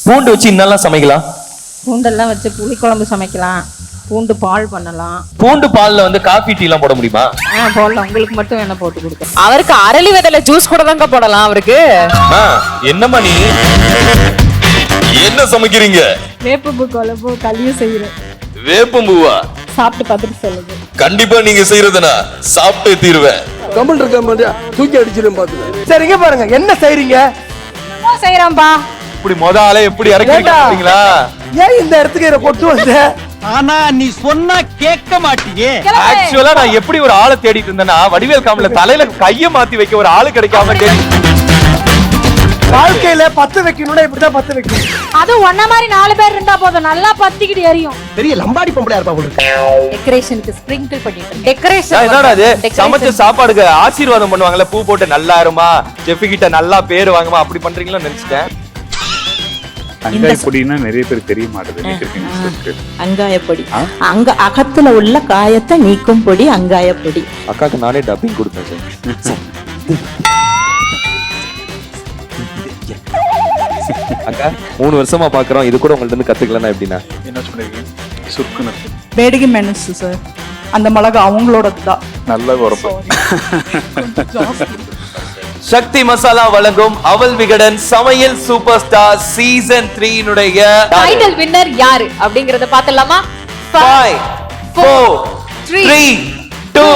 பூண்டு வச்சு என்னெல்லாம் சமைக்கலாம்? பூண்டெல்லாம் வச்சு புளிக்குழம்பு சமைக்கலாம், பூண்டு பால் பண்ணலாம். பூண்டு பால்ல வந்து காஃபி டீ எல்லாம் போட முடியுமா? போடலாம், உங்களுக்கு மட்டும் என்ன போட்டு கொடுக்க. அவருக்கு அரளி விதையில ஜூஸ் கூட தாங்க போடலாம் அவருக்கு. என்னம்மா நீ என்ன சமைக்கிறீங்க? வேப்பம்பூ குழம்பு களியும் செய்யறேன். வேப்பம்பூவா? சாப்பிட்டு பார்த்துட்டு சொல்லுங்க. கண்டிப்பா நீங்க செய்யறதுனா சாப்பிட்டு தீருவேன். கமல் இருக்க தூக்கி அடிச்சிடும் பாத்துங்க. சரிங்க பாருங்க என்ன செய்றீங்க? செய்யறோம்பா. இப்படி ஆளே எப்படி இறக்கிட்டீங்களா? ஏன் இந்த இடத்துக்கு கொட்டு வந்த? ஆனா நீ சொன்னா கேட்க மாட்டியே. ஆக்சுவலா நான் எப்படி ஒரு ஆளை தேடிட்டு இருந்தேன்னா, வடிவேல் காமெடில தலையில கைய மாத்தி வைக்க ஒரு ஆளு கிடைக்காம தேடி. வாழ்க்கையில பத்து வைக்கணும்னா இப்படிதான் பத்து வைக்கணும். அது ஒன்ன மாதிரி 4 பேர் இருந்தா போதும், நல்லா பத்திக்கிட்டு எரியும். பெரிய லம்பாடி பொம்பளையா இருப்பா போல இருக்கு. டெக்கரேஷனுக்கு ஸ்ப்ரிங்கிள் பண்ணிட்டு. டெக்கரேஷன் என்னடா இது? சமைச்ச சாப்பாடுக்கு ஆசீர்வாதம் பண்ணுவாங்கல்ல, பூ போட்டு நல்லா இருமா, செஃப் கிட்ட நல்லா பேர் வாங்குமா, அப்படி பண்றீங்களா நினைச்சிட்டேன். அங்காய பொடினா நிறைய பேர் தெரிய மாட்டேது. அங்காய பொடி, அங்க அகத்துல உள்ள காயத்தை நீக்கும் பொடி அங்காய பொடி. அக்காக்கு நானே டப்பிங் கொடுத்தேன் சார். அக்கா 3 வருஷமா பாக்குறோம், இது கூட உங்கள்ட்ட இருந்து கத்துக்கலாம். எப்படின்னா என்ன சொல்றீங்க? சுருக்குன்னு பேடிகை மெனசு சார், அந்த மிளகு அவங்களோட தான். நல்ல உரப்பு. சக்தி மசாலா வழங்கும் அவல் விகடன் சமையல் super star season 3 title winner யாரு அப்படிங்கறத பார்த்தலாமா? 5 4 3 2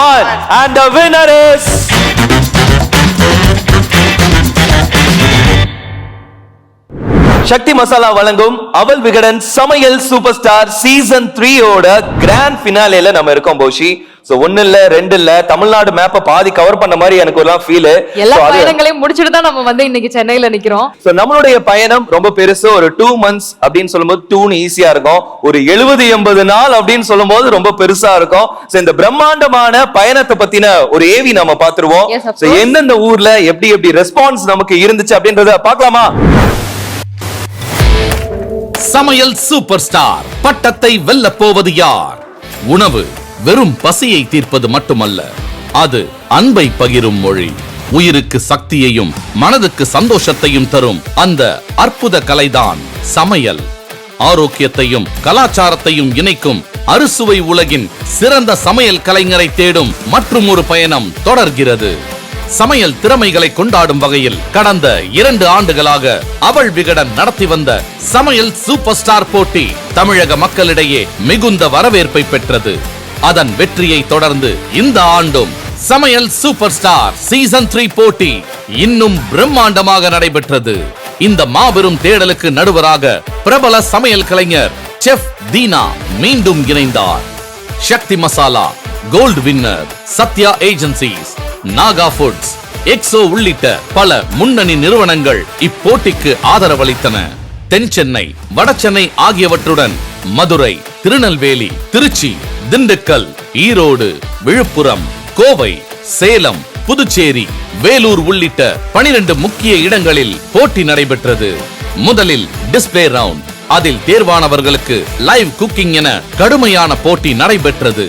1 and the winner is சக்தி மசாலா வழங்கும் அவல் விகடன் சமையல் சூப்பர் ஸ்டார் சீசன் 3 ஓட கிராண்ட் ஃபினாலேல நம்ம இருக்கோம் போஷி. சோ 1 இல்ல 2 இல்ல, தமிழ்நாடு மேப்ப பாதி கவர் பண்ண மாதிரி எனக்கு ஒரு ஃபீல். எல்லா பயணங்களையும் முடிச்சிட்டு தான் நம்ம வந்து இன்னைக்கு சென்னையில நிக்கிறோம். சோ நம்மளுடைய பயணம் ரொம்ப பெருசு. ஒரு 2 months அப்படின்னு சொல்லும்போது 2 ஈஸியா இருக்கும். ஒரு 70-80 நாள் அப்படின்னு சொல்லும்போது ரொம்ப பெருசா இருக்கும். சோ இந்த பிரம்மாண்டமான பயணத்தை பத்தின ஒரு ஏவி நாம பாத்துருவோம். சோ எந்தெந்த ஊர்ல எப்படி ரெஸ்பான்ஸ் நமக்கு இருந்துச்சு அப்படின்றத பார்க்கலாமா? சமையல் சூப்பர் ஸ்டார் பட்டத்தை வெல்ல போவது யார்? உணவு வெறும் பசியை தீர்ப்பது மட்டுமல்ல, அது அன்பை பகிரும் மொழி. உயிருக்கு சக்தியையும் மனதுக்கு சந்தோஷத்தையும் தரும் அந்த அற்புத கலைதான் சமையல். ஆரோக்கியத்தையும் கலாச்சாரத்தையும் இணைக்கும் அறுசுவை உலகின் சிறந்த சமையல் கலைஞரை தேடும் மற்றும் ஒரு பயணம் தொடர்கிறது. சமையல் திறமைகளை கொண்டாடும் வகையில் கடந்த 2 ஆண்டுகளாக அவள் விகடன் நடத்தி வந்த சமையல் சூப்பர் ஸ்டார் போட்டி தமிழக மக்களிடையே மிகுந்த வரவேற்பை பெற்றது. அதன் வெற்றியை தொடர்ந்து இந்த ஆண்டும் சமையல் சூப்பர் ஸ்டார் சீசன் 3 போட்டி இன்னும் பிரம்மாண்டமாக நடைபெற்றது. இந்த மாபெரும் தேடலுக்கு நடுவராக பிரபல சமையல் கலைஞர் செஃப் தீனா மீண்டும் இணைந்தார். Sakthi Masala, Gold Winner, Sathya Agencies, Naga Foods, Exo உள்ளிட்ட பல முன்னணி நிறுவனங்கள் இப்போட்டிக்கு ஆதரவளித்தன. தென் சென்னை, வட சென்னை ஆகியவற்றுடன் மதுரை, திருநெல்வேலி, திருச்சி, திண்டுக்கல், ஈரோடு, விழுப்புரம், கோவை, சேலம், புதுச்சேரி, வேலூர் உள்ளிட்ட 12 முக்கிய இடங்களில் போட்டி நடைபெற்றது. முதலில் டிஸ்ப்ளே ரவுண்ட், அதில் தேர்வானவர்களுக்கு லைவ் குக்கிங் என கடுமையான போட்டி நடைபெற்றது.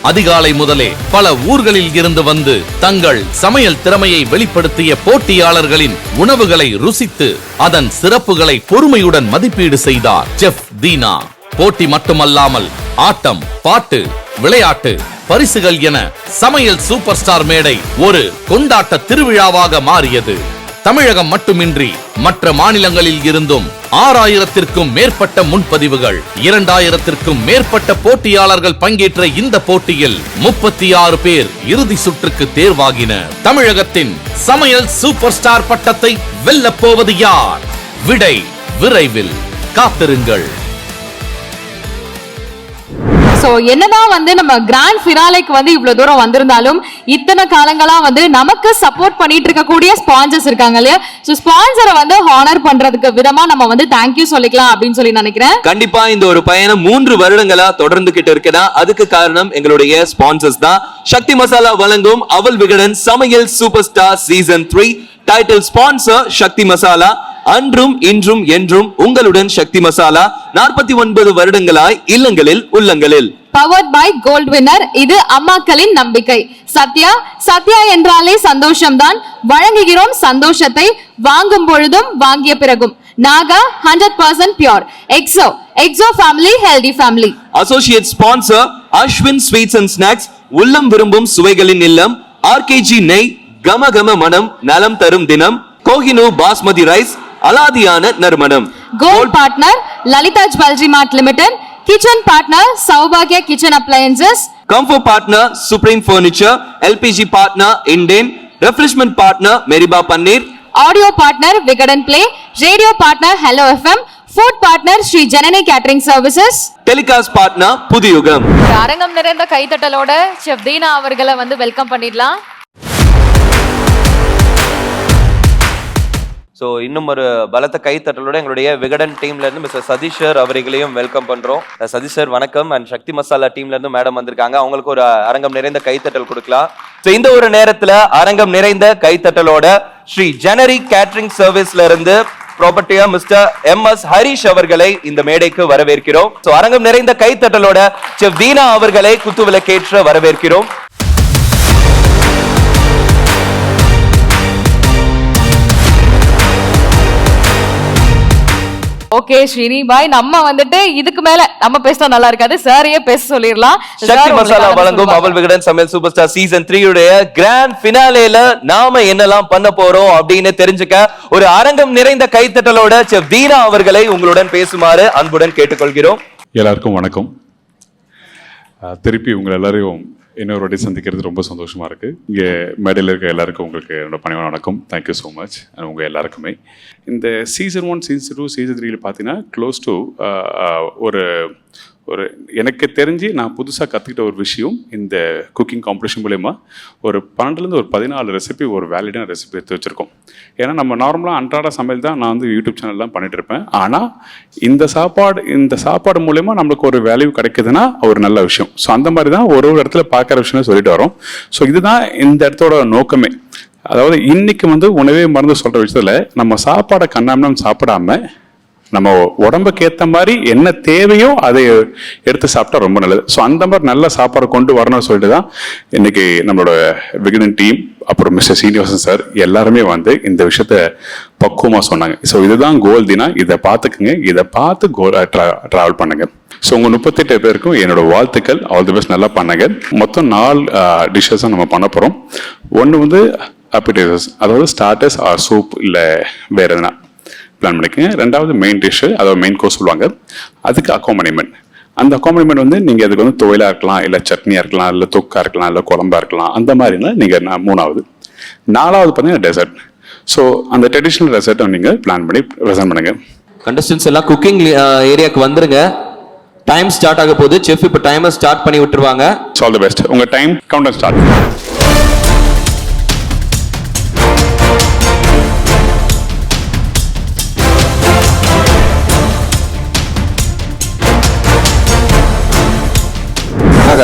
அதிகாலை முதலே பல ஊர்களில் இருந்து வந்து தங்கள் சமையல் திறமையை வெளிப்படுத்திய போட்டியாளர்களின் உணவுகளை ருசித்து அதன் சிறப்புகளை பொறுமையுடன் மதிப்பீடு செய்தார் செஃப் தீனா. போட்டி மட்டுமல்லாமல் ஆட்டம், பாட்டு, விளையாட்டு, பரிசுகள் என சமையல் சூப்பர் ஸ்டார் மேடை ஒரு கொண்டாட்ட திருவிழாவாக மாறியது. தமிழகம் மட்டுமின்றி மற்ற மாநிலங்களில் இருந்தும் 6000த்திற்கும் மேற்பட்ட முன்பதிவுகள், 2000த்திற்கும் மேற்பட்ட போட்டியாளர்கள் பங்கேற்ற இந்த போட்டியில் 36 பேர் இறுதி சுற்றுக்கு தேர்வாகினர். தமிழகத்தின் சமையல் சூப்பர் ஸ்டார் பட்டத்தை வெல்ல போவது யார்? விடை விரைவில், காத்திருங்கள். சோ என்னதான் வந்து நம்ம கிராண்ட் ஃபினாலேக்கு வந்து இவ்வளவு தூரம் வந்திருந்தாலும் இத்தனை காலங்களா வந்து நமக்கு சப்போர்ட் பண்ணிட்டு இருக்கக்கூடிய ஸ்பான்சர்ஸ் இருக்காங்க இல்லையா? சோ ஸ்பான்சரை வந்து ஹானர் பண்றதுக்கு விதமா நம்ம வந்து தேங்க்யூ சொல்லிக்கலாம் அப்படின்னு சொல்லி நினைக்கிறேன். கண்டிப்பா இந்த ஒரு பயணம் 3 வருடங்களா தொடர்ந்துகிட்டு இருக்குன்னா அதுக்கு காரணம் எங்களுடைய ஸ்பான்சர்ஸ் தான். சக்தி மசாலா வழங்கும் அவல் விகடன் சமையல் super star season 3 title sponsor Sakthi Masala. அன்றும் இன்றும் என்றும் உங்களுடன் சக்தி மசாலா. 49 வருடங்களாய் இல்லங்களில் உள்ளங்களில். பவர்ட் பை கோல்ட் வின்னர், இது அம்மாக்களின் நம்பிக்கை. சத்யா, சத்யா என்றாலே சந்தோஷம்தான். வழங்குகிறோம் சந்தோஷத்தை, வாங்கும் பொழுதும் வாங்கிய பிறகும். Naga 100% pure. Exo family healthy family. Associate sponsor Ashwin sweets and snacks, உள்ளம் விரும்பும் சுவைகளின் இல்லம். ஆர்கேஜி நெய், கம கம மனம், நலம் தரும் தினம். கோஹினூர் பாஸ்மதி ரைஸ், அலாதியான நறுமணம். Gold partner Lalitha Jewellery Mart Limited. Kitchen partner சௌபாகியா kitchen appliances. Comfort partner Supreme Furniture. LPG partner Indane. Refreshment partner Meriba paneer. Audio partner Vikatan Play. Radio partner Hello FM. Food partner Sri Janani Catering Services. Telecast partner Puthuyugam. அரங்கம் நிறைந்த கைத்தட்டலோட chef Dheena அவர்களை வந்து welcome பண்ணிடலாம். So இன்னும் ஒரு பலத்த கைத்தட்டலோட எங்களுடைய விகடன் டீம்ல இருந்து மிஸ்டர் சதீஷ் சார் அவர்களையும் வெல்கம் பண்றோம். சதீஷ் சார் வணக்கம். அண்ட் சக்தி மசாலா டீம்ல இருந்து மேடம் வந்திருக்காங்க, அவங்களுக்கு ஒரு அரங்கம் நிறைந்த கைத்தட்டல் கொடுக்கலாம். ஸோ இந்த ஒரு நேரத்துல அரங்கம் நிறைந்த கைத்தட்டலோட ஸ்ரீ ஜனனி கேட்டரிங் சர்வீஸ்ல இருந்து ப்ராப்பர்ட்டியா மிஸ்டர் எம்.எஸ். ஹரிஷ் அவர்களை இந்த மேடைக்கு வரவேற்கிறோம். ஸோ அரங்கம் நிறைந்த கைத்தட்டலோட செஃப் தீனா அவர்களை குத்துவிளக்கேற்ற வரவேற்கிறோம். ஓகே ஸ்ரீனி பாய், நம்ம வந்துட்டு இதுக்கு மேல நம்ம பேசினா நல்லா இருக்காது, சாரையே பேச சொல்லிடலாம். சக்தி மசாலா வழங்கும் அவள் விகடன் சமையல் சூப்பர் ஸ்டார் சீசன் 3 உடைய கிராண்ட் ஃபினாலேல நாம என்னெல்லாம் பண்ண போறோம் அப்படின்னு தெரிஞ்சுக்க ஒரு அரங்கம் நிறைந்த கைத்தட்டலோட செஃப் தீனா அவர்களை உங்களுடன் பேசுமாறு அன்புடன் கேட்டுக்கொள்கிறோம். எல்லாருக்கும் வணக்கம். திருப்பி உங்களை எல்லாரையும் இன்னொரு வாட்டி சந்திக்கிறது ரொம்ப சந்தோஷமா இருக்கு. இங்கே மேடையில் இருக்க எல்லாருக்கும் உங்களுக்கு என்னோட பணிவான வணக்கம். Thank you so much. உங்கள் எல்லாருக்குமே இந்த சீசன் 1, சீசன் 2, சீசன் 3 பார்த்தீங்கன்னா க்ளோஸ் டு ஒரு எனக்கு தெரிஞ்சு நான் புதுசாக கற்றுக்கிட்ட ஒரு விஷயம் இந்த குக்கிங் காம்படிஷன் மூலயமா ஒரு 12லேருந்து ஒரு 14 ரெசிபி ஒரு வேலிடான ரெசிபி எடுத்து வச்சுருக்கோம். ஏன்னா நம்ம நார்மலாக அன்றாட சமையல் தான் நான் வந்து யூடியூப் சேனல்லாம் பண்ணிட்டு இருப்பேன். ஆனால் இந்த சாப்பாடு மூலயமா நம்மளுக்கு ஒரு வேல்யூ கிடைக்குதுன்னா ஒரு நல்ல விஷயம். ஸோ அந்த மாதிரி தான் ஒரு இடத்துல பார்க்குற விஷயம் சொல்லிட்டு வரோம். ஸோ இதுதான் இந்த இடத்தோட நோக்கமே. அதாவது இன்னைக்கு வந்து உணவே மருந்து சொல்கிற விஷயத்தில் நம்ம சாப்பாடை கண்ணாமண்ணம் சாப்பிடாம நம்ம உடம்புக்கு ஏற்ற மாதிரி என்ன தேவையோ அதை எடுத்து சாப்பிட்டா ரொம்ப நல்லது. ஸோ அந்த மாதிரி நல்ல சாப்பாடு கொண்டு வரணும்னு சொல்லிட்டு தான் இன்னைக்கு நம்மளோட விகடன் டீம் அப்புறம் மிஸ்டர் சீனிவாசன் சார் எல்லாருமே வந்து இந்த விஷயத்த பக்குவமாக சொன்னாங்க. ஸோ இதுதான் கோல் தினா, இதை பார்த்துக்குங்க, இதை பார்த்து ட்ராவல் பண்ணுங்க. ஸோ உங்கள் 38 பேருக்கும் என்னோட வாழ்த்துக்கள். ஆல் தி பெஸ்ட், நல்லா பண்ணுங்க. மொத்தம் 4 டிஷ்ஷஸும் நம்ம பண்ண போகிறோம். ஒன்று வந்து அப்பிடைசர்ஸ், அதாவது ஸ்டார்டர்ஸ் ஆர் சூப் இல்லை வேறு எதுனா பிளான் பண்ணிக்கோங்க. ரெண்டாவது மெயின் டிஷ்ஷு, அதாவது மெயின் கோர்ஸ் சொல்லுவாங்க. அதுக்கு அக்காம்பனிமெண்ட். அந்த அக்காம்பனிமெண்ட் வந்து நீங்கள் அதுக்கு வந்து துவையலாக இருக்கலாம், இல்லை சட்னியாக இருக்கலாம், இல்லை தொக்கா இருக்கலாம், இல்லை குழம்பா இருக்கலாம். அந்த மாதிரினா நீங்கள் 3வது. 4வது பார்த்தீங்கன்னா டெசர்ட். ஸோ அந்த ட்ரெடிஷ்னல் டெசர்ட்டை நீங்கள் பிளான் பண்ணி ப்ரெசென்ட் பண்ணுங்க. கண்டஸ்டன்ஸ் எல்லாம் குக்கிங் ஏரியாவுக்கு வந்துருங்க. டைம் ஸ்டார்ட் ஆக போகுது. செஃப் இப்போ டைமை ஸ்டார்ட் பண்ணி விட்டுருவாங்க. All the best. உங்கள் டைம் கவுண்டர் ஸ்டார்ட்.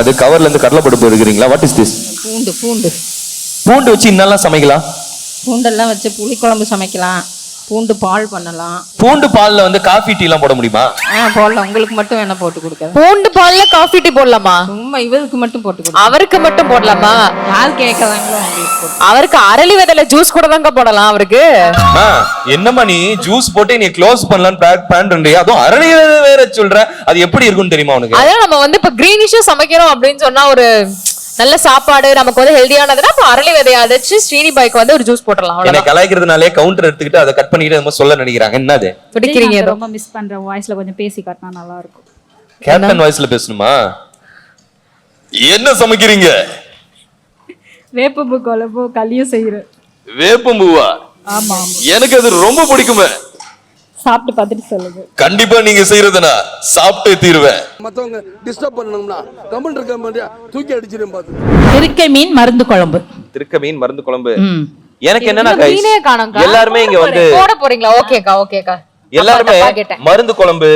அது கவர்ல இருந்து கடலை பருப்பு எடுக்கிறீங்களா? What is this? பூண்டு வச்சு இன்னெல்லாம் சமைக்கலாம். பூண்டெல்லாம் வச்சு புளிக்குழம்பு சமைக்கலாம், பூண்டு பால் பண்ணலாம். பூண்டு பால்ல வந்து காஃபி டீ எல்லாம் போட முடியுமா? போடலாம். உங்களுக்கு மட்டும் வேணா போட்டு கொடுக்குறேன். பூண்டு பால்ல காஃபி டீ போடலாமா? சும்மா இவருக்கு மட்டும் போட்டு கொடுக்குறேன். அவருக்கு மட்டும் போடலாமா? யார் கேட்கறாங்களோ அவங்களுக்கு. அவருக்கு அரளி விதையில ஜூஸ் கூட தாங்க போடலாம் அவருக்கு. என்னம்மா நீ ஜூஸ் போட்டு நீ க்ளோஸ் பண்ணலாம்னு பிளான் பண்றியா? அதுவும் அரளி வேற சொல்ற, அது எப்படி இருக்கும்னு தெரியுமா உனக்கு? அதான் நம்ம வந்து இப்ப கிரீனிஷா சமைக்கிறோம் அப்படின்னு சொன்னா ஒரு நல்ல சாப்பாடு நமக்கு வந்து ஹெல்தியானதுன்னா அப்ப அரளி விதையை அரைச்சு ஸ்ரீனி பாய்க்கு வந்து ஒரு ஜூஸ் போடலாம். என்ன கலாய்க்கிறதுனாலே கவுண்டர் எடுத்துக்கிட்டு அதை கட் பண்ணிட்டு நம்ம சொல்ல நினைக்கிறாங்க. என்னது பிடிக்கிறீங்க? ரொம்ப மிஸ் பண்ற வாய்ஸ்ல கொஞ்சம் பேசி காட்டினா நல்லா இருக்கும். கேப்டன் வாய்ஸ்ல பேசணுமா? என்ன சமைக்கிறீங்க? வேப்பம்பூ குழம்பு களியும் செய்யறேன். வேப்பம்பூவா? ஆமா. எனக்கு அது ரொம்ப பிடிக்குமே. சாப்பிட்டு பார்த்துட்டு சொல்லுங்க. கண்டிப்பா நீங்க செய்யறதுனா சாப்பிட்டே தீருவேன். மத்தவங்க டிஸ்டர்ப் பண்ணணும்னா கமெண்ட் இருக்க மாட்டியா தூக்கி அடிச்சிரும் பாத்து. திருக்கை மீன் மருந்து குழம்பு. திருக்க மீன் மருந்து குழம்பு. எனக்கு என்னன்னா எல்லாருமே இங்க வந்து போட போறீங்களா? ஓகேக்கா ஓகேக்கா. எல்லாருமே மருந்து குழம்பு,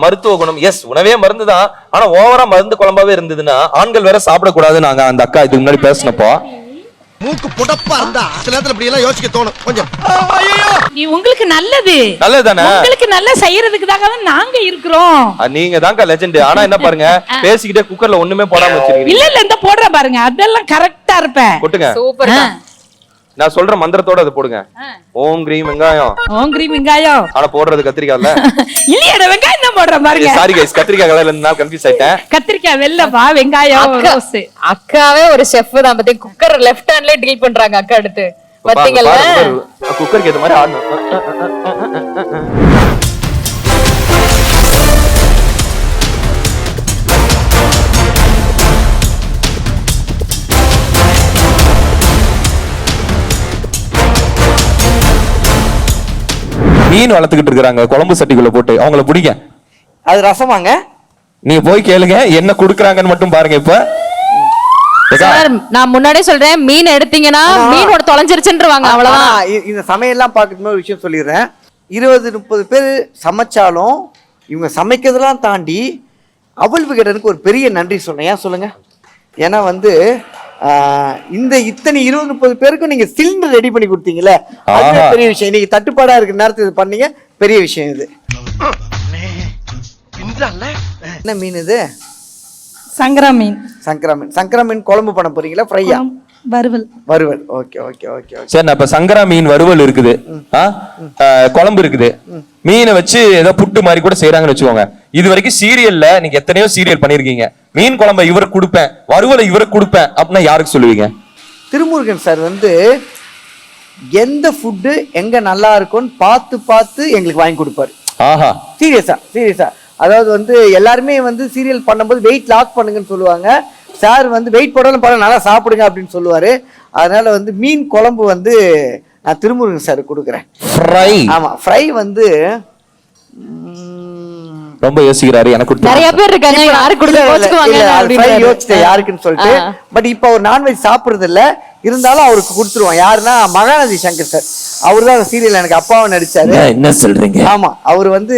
மருத்துவ குணம். எஸ், உணவே மருந்து தான். ஆனா ஓவரா மருந்து குழம்பாவே இருந்ததுன்னா ஆண்கள் வேற சாப்பிடக்கூடாது. நாங்க அந்த அக்கா இதுக்கு முன்னாடி பேசினப்போ மூக்கு புடப்பா இருந்தா சில நேரத்துல இப்படி எல்லாம் யோசிக்க தோணும் கொஞ்சம். உங்களுக்கு நல்லது நல்லதுதானே? உங்களுக்கு நல்லா செய்யறதுக்கு தாங்க நாங்க இருக்கிறோம். நீங்க தாங்க லெஜெண்ட். ஆனா என்ன பாருங்க, பேசிக்கிட்டே குக்கர்ல ஒண்ணுமே போடாம வச்சிருக்கீங்க. இல்ல இந்த போடுற பாருங்க, அதெல்லாம் கரெக்டா இருப்பேன். கொட்டுங்க. சூப்பர். நான் சொல்ற மந்திரத்தோட அதை போடுங்க. ஓம் கிரீம் வெங்காயம். ஓம் கிரீம் வெங்காயம். ஆனா போடுறது கத்திரிக்காய்ல. இல்லையா வெங்காயம் தான் போடுற பாருங்க. சாரி கைஸ், கத்திரிக்காய் கலர்ல இருந்தா கன்ஃபியூஸ் ஆயிட்டேன். கத்திரிக்காய் வெள்ளப்பா, வெங்காயம் ரோஸ். அக்காவே ஒரு செஃப் தான். பத்தி குக்கர் லெஃப்ட் ஹேண்ட்லயே டீல் பண்றாங்க அக்கா எடுத்து. பாத்தீங்களா? குக்கருக்கு ஏத்த மாதிரி ஆடணும். மீன் வளர்த்துக்கிட்டு இருக்காங்க குழம்பு சட்டிக்குள்ள போட்டு, அவங்கள பிடிக்க. அது ரசமாங்க? நீங்க போய் கேளுங்க என்ன குடுக்குறாங்கன்னு மட்டும் பாருங்க. இப்ப சார் நான் முன்னாடியே சொல்றேன், மீன் எடுத்தீங்கன்னா மீனோட தொலைஞ்சிருச்சுன்றவாங்க, அவ்வளவுதான். இந்த சமையல்லாம் பார்க்கறது ஒரு விஷயம் சொல்லிடுறேன். 20-30 பேர் சமைச்சாலும் இவங்க சமைக்கிறதெல்லாம் தாண்டி அவள் விகடனுக்கு ஒரு பெரிய நன்றி சொல்றேன். ஏன் சொல்லுங்க? ஏன்னா வந்து இந்த இத்தனை 20-30 பேருக்கும் நீங்க சிலிண்டர் ரெடி பண்ணி கொடுத்தீங்கல்ல, அது பெரிய விஷயம். இன்னைக்கு தட்டுப்பாடா இருக்கிற நேரத்தில் இது பண்ணீங்க, பெரிய விஷயம் இது. என்ன மீன் இது? சங்கரா மீன். சங்கரா மீன். சங்கரா மீன் குழம்பு பண்ண போறீங்களா, ஃப்ரையா? வறுவல். வறுவல். Okay okay okay okay. சரி, இப்ப சங்கரா மீன் வறுவல் இருக்குது, குழம்பு இருக்குது, மீனை வச்சு ஏதோ புட்டு மாதிரி கூட செய்யறாங்கன்னு வச்சுக்கோங்க. இது வரைக்கும் சீரியல்ல நீங்க எத்தனையோ சீரியல் பண்ணிருக்கீங்க. மீன் குழம்பை இவருக்கு கொடுப்பேன், வறுவலை இவருக்கு கொடுப்பேன் அப்படின்னா யாருக்கு சொல்லுவீங்க? திருமுருகன் சார் வந்து எந்த ஃபுட்டு எங்க நல்லா இருக்கும்னு பார்த்து பார்த்து எங்களுக்கு வாங்கி கொடுப்பாரு. ஆஹா, சீரியஸா. அதாவது வந்து எல்லாருமே வந்து சீரியல் பண்ணும்போது வெயிட் லாக் பண்ணுங்கன்னு சொல்லுவாங்க. சார் வந்து வெயிட் போடாலும் பரவாயில்ல, நல்லா சாப்பிடுங்க அப்படின்னு சொல்லுவாரு. அதனால வந்து மீன் குழம்பு வந்து நான் திருமுருகன் சார் கொடுக்குறேன். ஃப்ரை. ஆமா, ஃப்ரை வந்து ரொம்ப யோசிக்கிறாரு. எனக்கு நிறைய பேர் இருக்காங்க, யாரு கொடுத்து யோசிச்சேன் யாருக்குன்னு சொல்லிட்டு. பட் இப்ப ஒரு நான்வெஜ் சாப்பிடுறது இல்ல, இருந்தாலும் அவருக்கு கொடுத்துருவோம். யாருன்னா மகாநதி சங்கர் சார். அவரு தான் சீரியல் எனக்கு அப்பாவை நடிச்சாரு. என்ன சொல்றீங்க? ஆமா, அவர் வந்து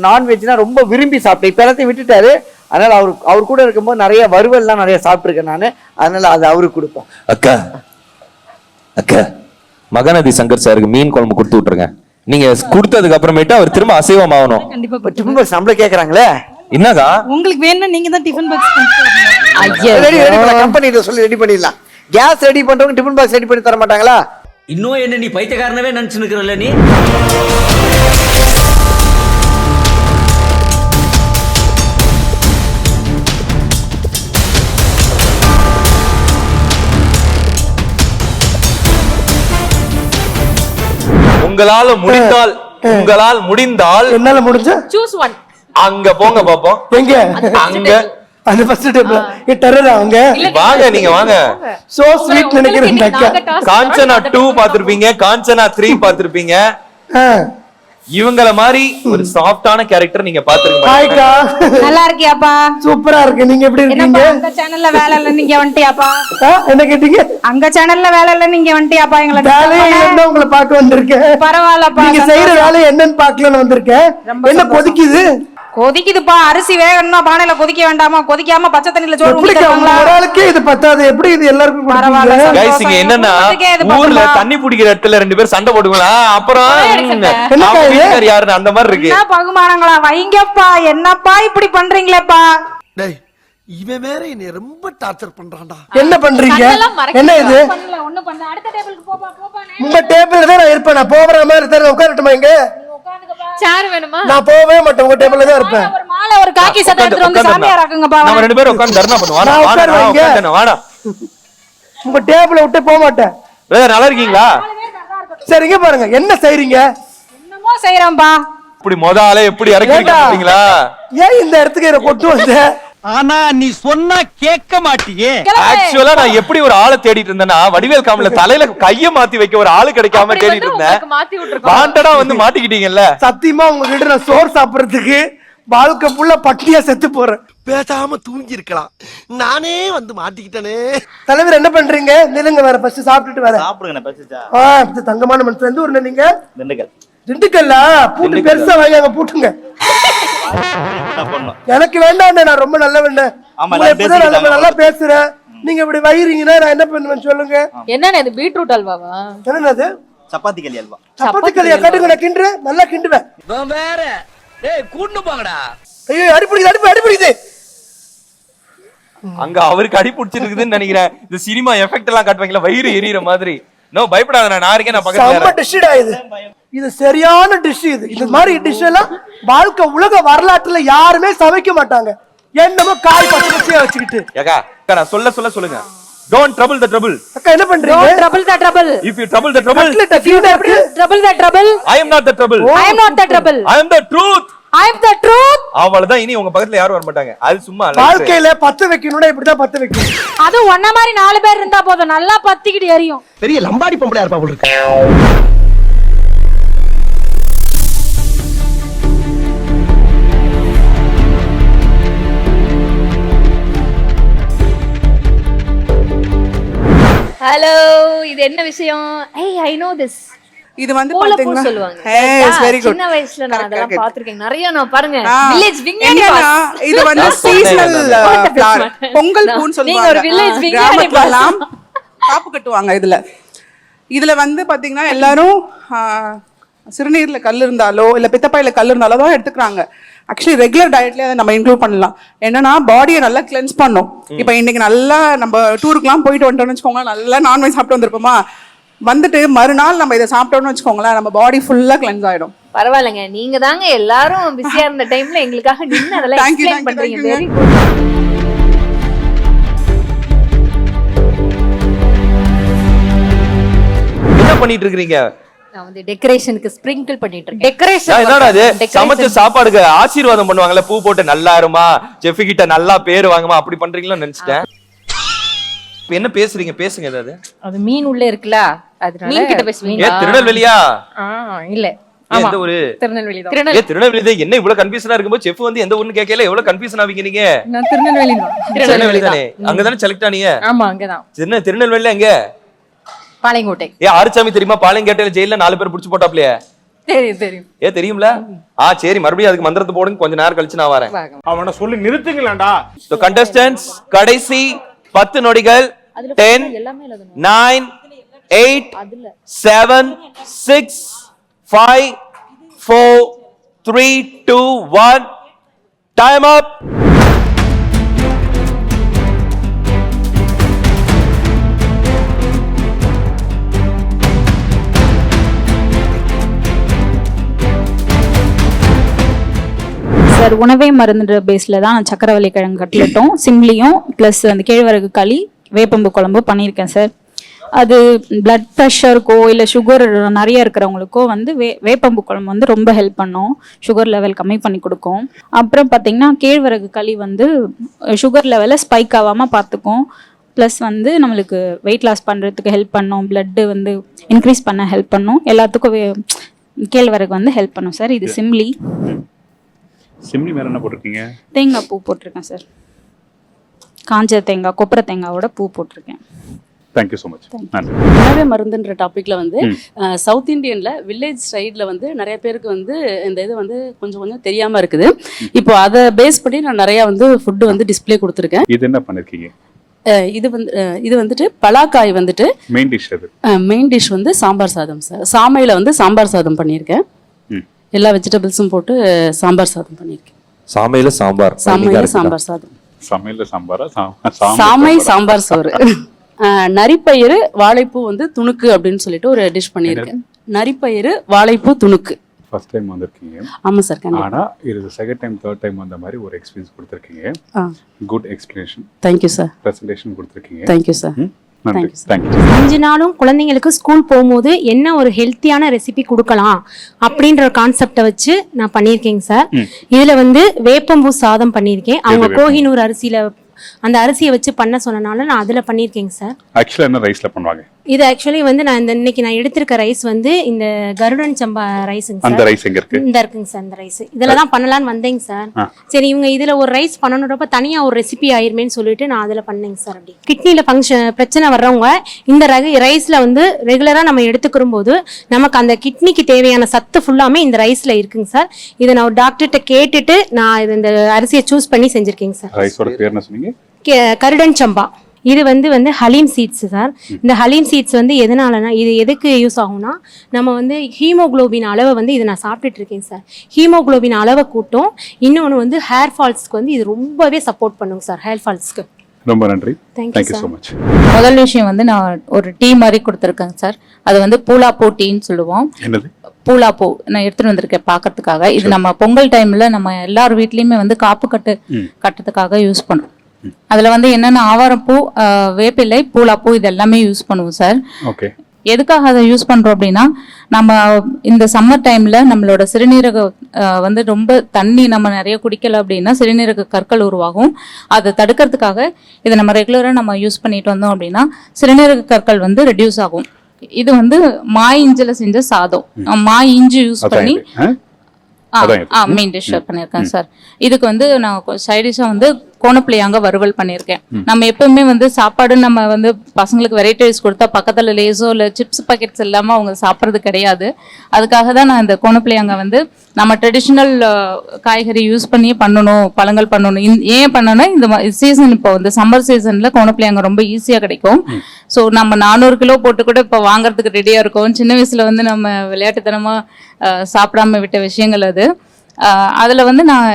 நான்வெஜ்னா ரொம்ப விரும்பி சாப்பிட்டேன். இப்ப எல்லாத்தையும் விட்டுட்டாரு. அதனால அவர் கூட இருக்கும்போது நிறைய வறுவல்லாம் நிறைய சாப்பிட்டுருக்கேன் நானு. அதனால அது அவருக்கு கொடுப்போம். அக்கா மகாநதி சங்கர் சாருக்கு மீன் குழம்பு கொடுத்து விட்டுருங்க. நீங்க கொடுத்ததுக்கு அப்புறமேட்டு அவர் திரும்ப அசைவம் ஆகணும். கண்டிப்பா டிஃபன் பாக்ஸ் நம்மள கேக்குறாங்களே. என்னக்கா உங்களுக்கு வேணும்னா நீங்க தான் டிஃபன் பாக்ஸ் ரெடி கம்பெனில சொல்லி ரெடி பண்ணிடலாம். கேஸ் ரெடி பண்றவங்க டிஃபன் பாக்ஸ் ரெடி பண்ணி தர மாட்டாங்களா? இன்னும் என்ன நீ பைத்தியக்காரனவே நினைச்சு நிக்கிறல்ல நீ? உங்களால் முடிந்தால் என்னால முடிஞ்ச சூஸ் ஒன். அங்க போங்க பாப்போம். எங்க? அங்க அந்த ஃபர்ஸ்ட் டேபிள் டெரர் அவங்க. வாங்க, நீங்க வாங்க. சோ ஸ்வீட் நினைக்கிறேன். காஞ்சனா 2 பாத்திருப்பீங்க, காஞ்சனா 3 பாத்திருப்பீங்க. இவங்கள மாதிரி ஒரு சாஃப்டான கேரக்டர் நீங்க பாத்துருக்க மாட்டீங்க. நல்லா இருக்கியாப்பா? சூப்பரா இருக்கு. நீங்க எப்படி இருக்கீங்க? அங்க சேனல்ல வேலை இல்ல, நீங்க வந்துட்டியாப்பா? என்ன கேட்டீங்க? அங்க சேனல்ல வேலை இல்ல, நீங்க வந்துட்டியாப்பா? எங்களை வேலையில உங்களை பார்க்க வந்திருக்கேன். பரவாயில்லப்பா. நீங்க செய்யற வேலை என்னன்னு பார்க்கலாம்னு வந்திருக்கேன். என்ன கொதிக்குது? கொதிக்குதுப்பா. அரிசி வேகணும்னா பானையில கொதிக்க வேண்டாமா? கொதிக்காம பச்சை தண்ணியில சோறு ஊத்திட்டாங்களா? ஒரு ஆளுக்கே இது பத்தாது, எப்படி இது எல்லாருக்கும் பரவாயில்ல. கைஸ், இங்க என்னன்னா ஊர்ல தண்ணி பிடிக்கிற இடத்துல 2 பேர் சண்டை போடுங்களா, அப்புறம் யாருன்னு அந்த மாதிரி இருக்கு. என்ன பகுமானங்களா? வைங்கப்பா. என்னப்பா இப்படி பண்றீங்களேப்பா? டேய், இவன் வேற என்னை ரொம்ப டார்ச்சர் பண்றான்டா. என்ன பண்றீங்க? என்ன இது? ஒண்ணு பண்ண. அடுத்த டேபிளுக்கு போப்பா. உங்க டேபிள்ல தான் நான் இருப்பேன். நான் போற மாதிரி தெரியல. உட்காரட்டுமா இங்க? சேர் வேணுமா? நான் போவே மாட்டேன். உங்க டேபிள்ல தான் இருப்பேன். ஒரு மாலை ஒரு காக்கி சட்டை எடுத்து வந்து சாமியார் ஆக்குங்கப்பா. நம்ம 2 பேரும் உட்கார்ந்து தர்ணா பண்ணுவோம். வாடா. உங்க டேபிள விட்டு போக மாட்டேன். பிரதர், நல்லா இருக்கீங்களா? சரிங்க, பாருங்க என்ன செய்றீங்க. என்னமோ செய்றோம்பா. இப்படி மொதாலே எப்படி இறக்கிட்டீங்களா? ஏன் இந்த இடத்துக்கு கொட்டு வந்த? ஆனா நீ சொன்னா கேட்க மாட்டியே. ஆக்சுவலா நான் எப்படி ஒரு ஆளை தேடிட்டு இருந்தேன்னா, வடிவேல் காமெடில தலையில கைய மாத்தி வைக்க ஒரு ஆளு கிடைக்காம தேடிட்டு இருந்தேன். வாண்டடா வந்து மாட்டிக்கிட்டீங்கல்ல. சத்தியமா உங்ககிட்ட நான் சோறு சாப்பிடுறதுக்கு வாழ்க்கை ஃபுல்லா பட்டியா செத்து போறேன். பேசாம தூங்கி இருக்கலாம், நானே வந்து மாட்டிக்கிட்டனே. தலைவர் என்ன பண்றீங்க? நிலுங்க, வேற ஃபர்ஸ்ட் சாப்பிட்டுட்டு வர. சாப்பிடுங்க பசிச்சா. இது தங்கமான மனுஷன். எந்த ஊர்ல நீங்க? திண்டுக்கல். திண்டுக்கல்லா? பூட்டு பெருசா வாங்கி அங்க பூட்டுங்க. எனக்கு வேண்டாம், நான் ரொம்ப நல்லவன். நல்லா பேசுறேன். நீங்க இப்படி வயிறீங்கன்னா நான் என்ன பண்ணுவேன் சொல்லுங்க. என்னன்னு இது? பீட்ரூட் அல்வாவா? என்னது? சப்பாத்தி களி அல்வா. சப்பாத்தி களியா? கட்டுங்க, நான் கிண்டுறேன், நல்லா கிண்டுவேன். வேற டேய் கூட்டு போங்கடா. ஐயோ, அடிப்பிடிக்குது. அங்க அவருக்கு அடி பிடிச்சிருக்குதுன்னு நினைக்கிறேன். இந்த சினிமா எஃபெக்ட் எல்லாம் காட்டுவாங்களா வயிறு எரியற மாதிரி. நோ பயப்படாத, நான் இருக்கேன், நான் பக்கத்துல. இது சரியான டிஷ். இது மாதிரி டிஷ் எல்லாம் வாழ்க்கை உலக வரலாற்றுல யாருமே சமைக்க மாட்டாங்க. என்னமோ காய் பச்சை பச்சையா வச்சுக்கிட்டு. ஏக்கா நான் சொல்லுங்க. Don't trouble the trouble. அக்கா என்ன பண்றீங்க? Don't trouble the trouble. If you trouble the trouble, Trouble the trouble. I am not the trouble. I am not the trouble. I am the truth. I am the truth. அவ்வளவுதான். இனி உங்க பக்கத்துல யாரும் வர மாட்டாங்க. அது சும்மா வாழ்க்கையில பத்து வைக்கணும்னா இப்படிதான் பத்து வைக்கணும். அது ஒன்ன மாதிரி 4 பேர் இருந்தா போதும், நல்லா பத்திக்கிட்டு எரியும். பெரிய லம்பாடி பொம்பளையா இருப்பா போல இருக்கு. ஹலோ, இது என்ன விஷயம்? I know this. இது வந்து பூ பாத்தீங்கன்னா சொல்லுவாங்க. Very good. சின்ன வயசுல நான் அதெல்லாம் பாத்துர்க்கேன். நிறைய நான் பாருங்க வில்லேஜ் விஞ்ஞானி இது வந்து சீசனல் ஃப்ளவர். பொங்கல் பூன்னு சொல்லுவாங்க. நீங்க ஒரு வில்லேஜ் விஞ்ஞானி பாலாம் காப்பு கட்டுவாங்க இதுல வந்து பாத்தீங்கன்னா எல்லாரும் சிறுநீர்ல கல் இருந்தாலோ இல்ல பித்தப்பையில கல் இருந்தாலோ தான் எடுத்துக்கிறாங்க. ஆக்சுவலி ரெகுலர் டயட்லயே அதை நம்ம இன்க்ளூட் பண்ணலாம். என்னன்னா பாடியை நல்லா கிளென்ஸ் பண்ணும். இப்போ இன்னைக்கு நல்லா நம்ம டூருக்குலாம் போயிட்டு வந்துட்டோம்னு வச்சுக்கோங்களேன், நல்லா நான்வெஜ் சாப்பிட்டு வந்திருப்போமா, வந்துட்டு மறுநாள் நம்ம இதை சாப்பிட்டோம்னு வச்சுக்கோங்களேன், நம்ம பாடி ஃபுல்லா கிளென்ஸ் ஆயிடும். பரவாயில்லைங்க, நீங்க தாங்க எல்லாரும் பிஸியா இருந்த டைம்ல எங்களுக்காக நின்னு அதெல்லாம் எக்ஸ்பிளைன் பண்றீங்க. Very good. என்ன பண்ணிட்டு இருக்கீங்க? நான் வந்து டெக்கரேஷனுக்கு ஸ்ப்ரிங்கிள் பண்ணிட்டு இருக்கேன். டெக்கரேஷன் என்னடா இது? சமைச்ச சாப்பாடுக்கு ஆசீர்வாதம் பண்ணுவாங்கல, பூ போட்டு நல்லா இருமா, செஃப் கிட்ட நல்லா பேர் வாங்குமா, அப்படி பண்றீங்களா நினைச்சிட்டேன். என்ன பேசுறீங்க? பேசுங்க ஏதாவது. அது மீன் உள்ள இருக்குல, அதனால மீன் கிட்ட பேசுவீங்க. ஏ திருநெல்வேலியா? இல்ல, எந்த ஊரு? திருநெல்வேலி தான். ஏ திருநெல்வேலி தான். என்ன இவ்வளவு கன்ஃபியூஷனா இருக்கும்போது செஃப் வந்து எந்த ஊர்னு கேட்கல, எவ்வளவு கன்ஃபியூஷன் ஆவீங்க நீங்க? நான் திருநெல்வேலி தான். திருநெல்வேலி தானே? அங்க தானே செலக்ட் ஆனீங்க? ஆமா, அங்க தான். திருநெல்வேலில எங்க? பாளையங்கோட்டை. ஏ ஆறுசாமி தெரியுமா? பாளையங்கோட்டையில ஜெயில 4 பேர் புடிச்சு போட்டாப்லையே. தெரியும். ஏ தெரியும்ல? சரி, மறுபடியும் அதுக்கு மந்திரத்தை போடுங்க, கொஞ்ச நேரம் கழிச்சு நான் வரேன். அவனை சொல்லி நிறுத்துங்களேன்டா. So contestants, கடைசி 10 நொடிகள். 10 9 8 7 6 5 4 3 2 1 time up. சார், உணவே மருந்துன்ற பேஸில் தான் நான் சக்கரவள்ளி கிழங்கு கட்லட்டும் சிம்லியும் ப்ளஸ் அந்த கேழ்வரகு களி வேப்பம்பு குழம்பு பண்ணியிருக்கேன் சார். அது பிளட் ப்ரெஷருக்கோ இல்லை சுகர் நிறைய இருக்கிறவங்களுக்கோ வந்து வேப்பம்பு குழம்பு வந்து ரொம்ப ஹெல்ப் பண்ணும், சுகர் லெவல் கம்மி பண்ணி கொடுக்கும். அப்புறம் பார்த்திங்கன்னா கேழ்வரகு களி வந்து சுகர் லெவலை ஸ்பைக் ஆகாமல் பார்த்துக்கும், ப்ளஸ் வந்து நம்மளுக்கு வெயிட் லாஸ் பண்ணுறதுக்கு ஹெல்ப் பண்ணும், பிளட்டு வந்து இன்க்ரீஸ் பண்ண ஹெல்ப் பண்ணும், எல்லாத்துக்கும் கேழ்வரகு வந்து ஹெல்ப் பண்ணும் சார். இது சிம்லி. சிம்லி மேல என்ன போட்டிருக்கீங்க? தேங்காய் பூ போட்டிருக்கேன் சார், காஞ்ச தேங்காய், கொப்பரை தேங்காயோட பூ போட்டிருக்கேன். Thank you so much. உணவே மருந்துன்ற டாப்பிக்ல வந்து சவுத் இந்தியன்ல வில்லேஜ் சைட்ல வந்து நிறைய பேருக்கு வந்து இந்த இது வந்து கொஞ்சம் தெரியாம இருக்குது. இப்போ அதை பேஸ் பண்ணி நான் நிறைய வந்து ஃபுட்டு வந்து டிஸ்பிளே கொடுத்துருக்கேன். இது என்ன பண்ணிருக்கீங்க? இது வந்துட்டு பலாக்காய் வந்துட்டு மெயின் டிஷ். அது மெயின் டிஷ் வந்து சாம்பார் சாதம் சார். சாமையில வந்து சாம்பார் சாதம் பண்ணியிருக்கேன். எல்லா வெஜிடபிள்ஸும் போட்டு சாம்பார் சாதம் பண்ணியிருக்கேன். சாமையில சாம்பார். சாமையில சாம்பார் சாதம். சமையல்ல சாம்பாரா? சாமை சாம்பார் சோறு. நரிப்பயிறு வாழைப்பூ வந்து துணுக்கு அப்படின்னு சொல்லிட்டு ஒரு டிஷ் பண்ணியிருக்கேன். நரிப்பயிறு வாழைப்பூ துணுக்கு. ஃபர்ஸ்ட் டைம் வந்திருக்கீங்க. ஆமா சார். ஆனா இது செகண்ட் டைம் தேர்ட் டைம் வந்த மாதிரி ஒரு எக்ஸ்பீரியன்ஸ் கொடுத்துருக்கீங்க. Good explanation. Thank you sir. Presentation கொடுத்துருக்கீங்க. Thank you sir. நன்றி. தேங்க்யூ. 5 நாளும் குழந்தைங்களுக்கு ஸ்கூல் போகும்போது என்ன ஒரு ஹெல்த்தியான ரெசிபி கொடுக்கலாம் அப்படின்ற கான்செப்டை வச்சு நான் பண்ணியிருக்கேங்க சார். இதுல வந்து வேப்பம்பூ சாதம் பண்ணியிருக்கேன். அவங்க கோஹினூர் அரிசியில அந்த அரிசியை வச்சு பண்ண சொன்னனால நான் அதுல பண்ணியிருக்கேங்க சார். ஆக்சுவலா என்ன ரைஸ்ல பண்ணுவாங்க? இது ஆக்சுவலி வந்து நான் இன்னைக்கு நான் எடுத்திருக்க ரைஸ் வந்து இந்த கருடன் சம்பா ரைஸுங்க சார். அந்த ரைஸ் எங்க இருக்கு? இந்த இருக்குங்க சார். இந்த ரைஸ் இதுல தான் பண்ணலாம்னு வந்தேங்க சார். சரி, இவங்க இதுல ஒரு ரைஸ் பண்ணணுன்றப்ப தனியா ஒரு ரெசிபி ஆயிருமேன்னு சொல்லிட்டு நான் அதுல பண்ணேங்க சார். அப்படி கிட்னில பிரச்சனை வர்றவங்க இந்த ரைஸ்ல வந்து ரெகுலரா நம்ம எடுத்துக்கிற போது நமக்கு அந்த கிட்னிக்கு தேவையான சத்து ஃபுல்லாமே இந்த ரைஸ்ல இருக்குங்க சார். இதை நான் ஒரு டாக்டர்கிட்ட கேட்டுட்டு நான் இந்த அரிசியை சூஸ் பண்ணி செஞ்சிருக்கேங்க சார். ரைஸோட பேர் என்ன சொன்னீங்க? கருடன் சம்பா. இது வந்து ஹலீம் சீட்ஸ் சார். இந்த ஹலீம் சீட்ஸ் வந்து எதனாலனா இது எதுக்கு யூஸ் ஆகும்னா நம்ம வந்து ஹீமோகுளோபின் அளவை வந்து இதை நான் சாப்பிட்டுட்டு இருக்கேன் சார். ஹீமோகுளோபின் அளவை கூட்டும். இன்னொன்று வந்து ஹேர் ஃபால்ஸ்க்கு வந்து இது ரொம்பவே சப்போர்ட் பண்ணுங்க சார். ஹேர் ஃபால்ஸ்க்கு ரொம்ப நன்றி. Thank you, thank you sir. So much. முதல் விஷயம் வந்து நான் ஒரு டீ மாதிரி கொடுத்துருக்கேங்க சார். அது வந்து பூலாப்பூ டீன்னு சொல்லுவோம். என்னது? பூலாப்பூ நான் எடுத்துட்டு வந்திருக்கேன் பார்க்கறதுக்காக. இது நம்ம பொங்கல் டைம்ல நம்ம எல்லார் வீட்லயுமே வந்து காப்பு கட்டுறதுக்காக யூஸ் பண்றோம். அதுல வந்து என்னென்ன ஆவாரப்பூ, வேப்பிலை, பூலாப்பூ இது எல்லாமே யூஸ் பண்ணுவோம் சார். ஓகே. எதுக்காக அதை யூஸ் பண்றோம் அப்படின்னா, நம்ம இந்த சம்மர் டைம்ல நம்மளோட சிறுநீரக வந்து ரொம்ப தண்ணி நம்ம நிறைய குடிக்கல அப்படின்னா சிறுநீரக கற்கள் உருவாகும். அதை தடுக்கிறதுக்காக இதை நம்ம ரெகுலரா நம்ம யூஸ் பண்ணிட்டு வந்தோம் அப்படின்னா சிறுநீரக கற்கள் வந்து ரெடியூஸ் ஆகும். இது வந்து மாய் இஞ்சில செஞ்ச சாதம். மாய் இஞ்சி யூஸ் பண்ணி மெயின் டிஷ் பண்ணியிருக்கேன் சார். இதுக்கு வந்து நான் சைட் டிஷ்ஷா வந்து கோணப்புளியாங்க வறுவல் பண்ணியிருக்கேன். நம்ம எப்பவுமே வந்து சாப்பாடு நம்ம வந்து பசங்களுக்கு வெரைட்டி ரைஸ் கொடுத்தா பக்கத்துல லேஸோ இல்லை சிப்ஸ் பாக்கெட்ஸ் இல்லாம அவங்க சாப்பிட்றது கிடையாது. அதுக்காக தான் நான் இந்த கோணப்புளியாங்க வந்து நம்ம ட்ரெடிஷ்னல் காய்கறி யூஸ் பண்ணி பண்ணணும், பழங்கள் பண்ணணும். ஏன் பண்ணணும், இந்த சீசன் இப்போ வந்து சம்மர் சீசன்ல கோணப்புளியாங்க ரொம்ப ஈஸியா கிடைக்கும். ஸோ நம்ம 400 கிலோ போட்டு கூட இப்போ வாங்குறதுக்கு ரெடியா இருக்கும். சின்ன வயசுல வந்து நம்ம விளையாட்டுத்தனமா சாப்பிடாம விட்ட விஷயங்கள் அது. அதுல வந்து நான்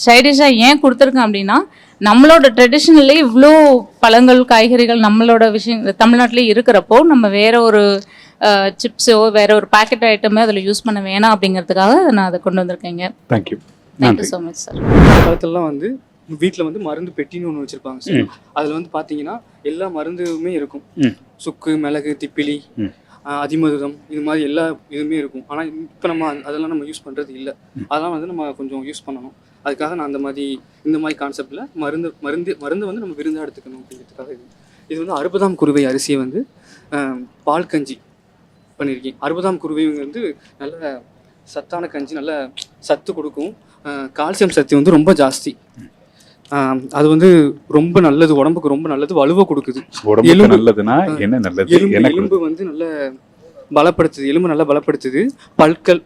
சைடிஷா ஏன் கொடுத்துருக்கேன் அப்படின்னா, நம்மளோட ட்ரெடிஷ்னல்லே இவ்வளோ பழங்கள் காய்கறிகள் நம்மளோட விஷயம் தமிழ்நாட்டிலே இருக்கிறப்போ நம்ம வேற ஒரு சிப்ஸோ வேற ஒரு பேக்கெட் ஐட்டமே அதில் யூஸ் பண்ண வேணாம் அப்படிங்கிறதுக்காக நான் அதை கொண்டு வந்திருக்கேங்க. Thank you. Thank you so much sir. காலத்துலலாம் வந்து வீட்டில் வந்து மருந்து பெட்டின்னு ஒன்று வச்சுருப்பாங்க சார். அதில் வந்து பார்த்தீங்கன்னா எல்லா மருந்துமே இருக்கும். சுக்கு, மிளகு, திப்பிலி, அதிமதுரம், இது மாதிரி எல்லா இதுவுமே இருக்கும். ஆனால் இப்போ நம்ம அதெல்லாம் நம்ம யூஸ் பண்ணுறது இல்லை. அதெல்லாம் வந்து நம்ம கொஞ்சம் யூஸ் பண்ணணும். அதுக்காக நான் இந்த மாதிரி கான்செப்டில் மருந்து வந்து நம்ம விருந்தாக எடுத்துக்கணும் அப்படிங்கிறதுக்காக இது வந்து 60ஆம் குருவை அரிசியை வந்து பால் கஞ்சி பண்ணியிருக்கேன். 60ஆம் குருவை வந்து நல்ல சத்தான கஞ்சி, நல்ல சத்து கொடுக்கும். கால்சியம் சத்து வந்து ரொம்ப ஜாஸ்தி. அது வந்து ரொம்ப நல்லது, உடம்புக்கு ரொம்ப நல்லது, வலுவை கொடுக்குது. உடம்புக்கு நல்லதுன்னா என்ன நல்லது? எலும்பு வந்து நல்ல பலப்படுத்துது, எலும்பு நல்லா பலப்படுத்துது.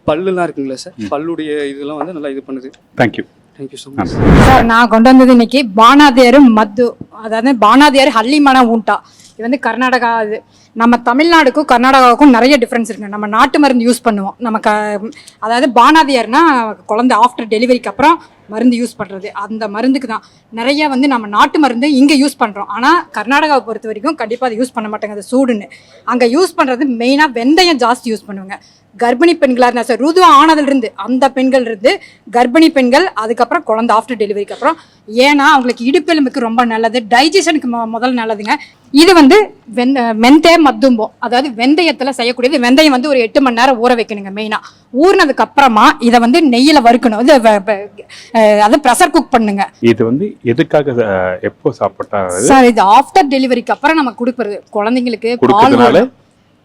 பல்லுலாம் இருக்குங்களா சார், பல்லுடைய இதெல்லாம் வந்து நல்லா இது பண்ணுது. Thank you. Thank you so much sir. நான் கொண்டு வந்தது இன்னைக்கு பானாதியாரு மத்து, அதாவது பானாதியாரு ஹல்லிமன ஊண்டா. இது வந்து கர்நாடகா. அது நம்ம தமிழ்நாடுக்கும் கர்நாடகாவுக்கும் நிறைய டிஃப்ரென்ஸ் இருக்குது. நம்ம நாட்டு மருந்து யூஸ் பண்ணுவோம். அதாவது பானாதியார்னா குழந்தை ஆஃப்டர் டெலிவரிக்கு அப்புறம் மருந்து யூஸ் பண்ணுறது, அந்த மருந்துக்கு தான் நிறைய வந்து நம்ம நாட்டு மருந்து இங்கே யூஸ் பண்ணுறோம். ஆனால் கர்நாடகாவை பொறுத்த வரைக்கும் கண்டிப்பாக அதை யூஸ் பண்ண மாட்டாங்க. அது சூடுன்னு அங்கே யூஸ் பண்ணுறது மெயினாக வெந்தயம் ஜாஸ்தி யூஸ் பண்ணுவாங்க. கர்ப்பிணி பெண்களாக இருந்தால் சார், ருதுவா ஆனதுலேருந்து அந்த பெண்கள் இருந்து கர்ப்பிணி பெண்கள், அதுக்கப்புறம் குழந்தை ஆஃப்டர் டெலிவரிக்கு அப்புறம். ஏன்னா அவங்களுக்கு இடுப்பெலும்புக்கு ரொம்ப நல்லது, டைஜஷனுக்கு முதல் நல்லதுங்க. இது வந்து மெந்தே மத்தும்போம், அதாவது வெந்தயத்தில் செய்யக்கூடியது. வெந்தயம் வந்து ஒரு 8 மணி நேரம் ஊற வைக்கணுங்க. மெயினாக ஊறினதுக்கு அப்புறமா இதை வந்து நெய்யில் வறுக்கணும். இது அதை ப்ரெஷர் குக் பண்ணுங்க. இது வந்து எதுக்காக எப்போ சாப்பிட்டா சார்? இது ஆஃப்டர் டெலிவரிக்கு அப்புறம் நம்ம கொடுக்கறது குழந்தைங்களுக்கு.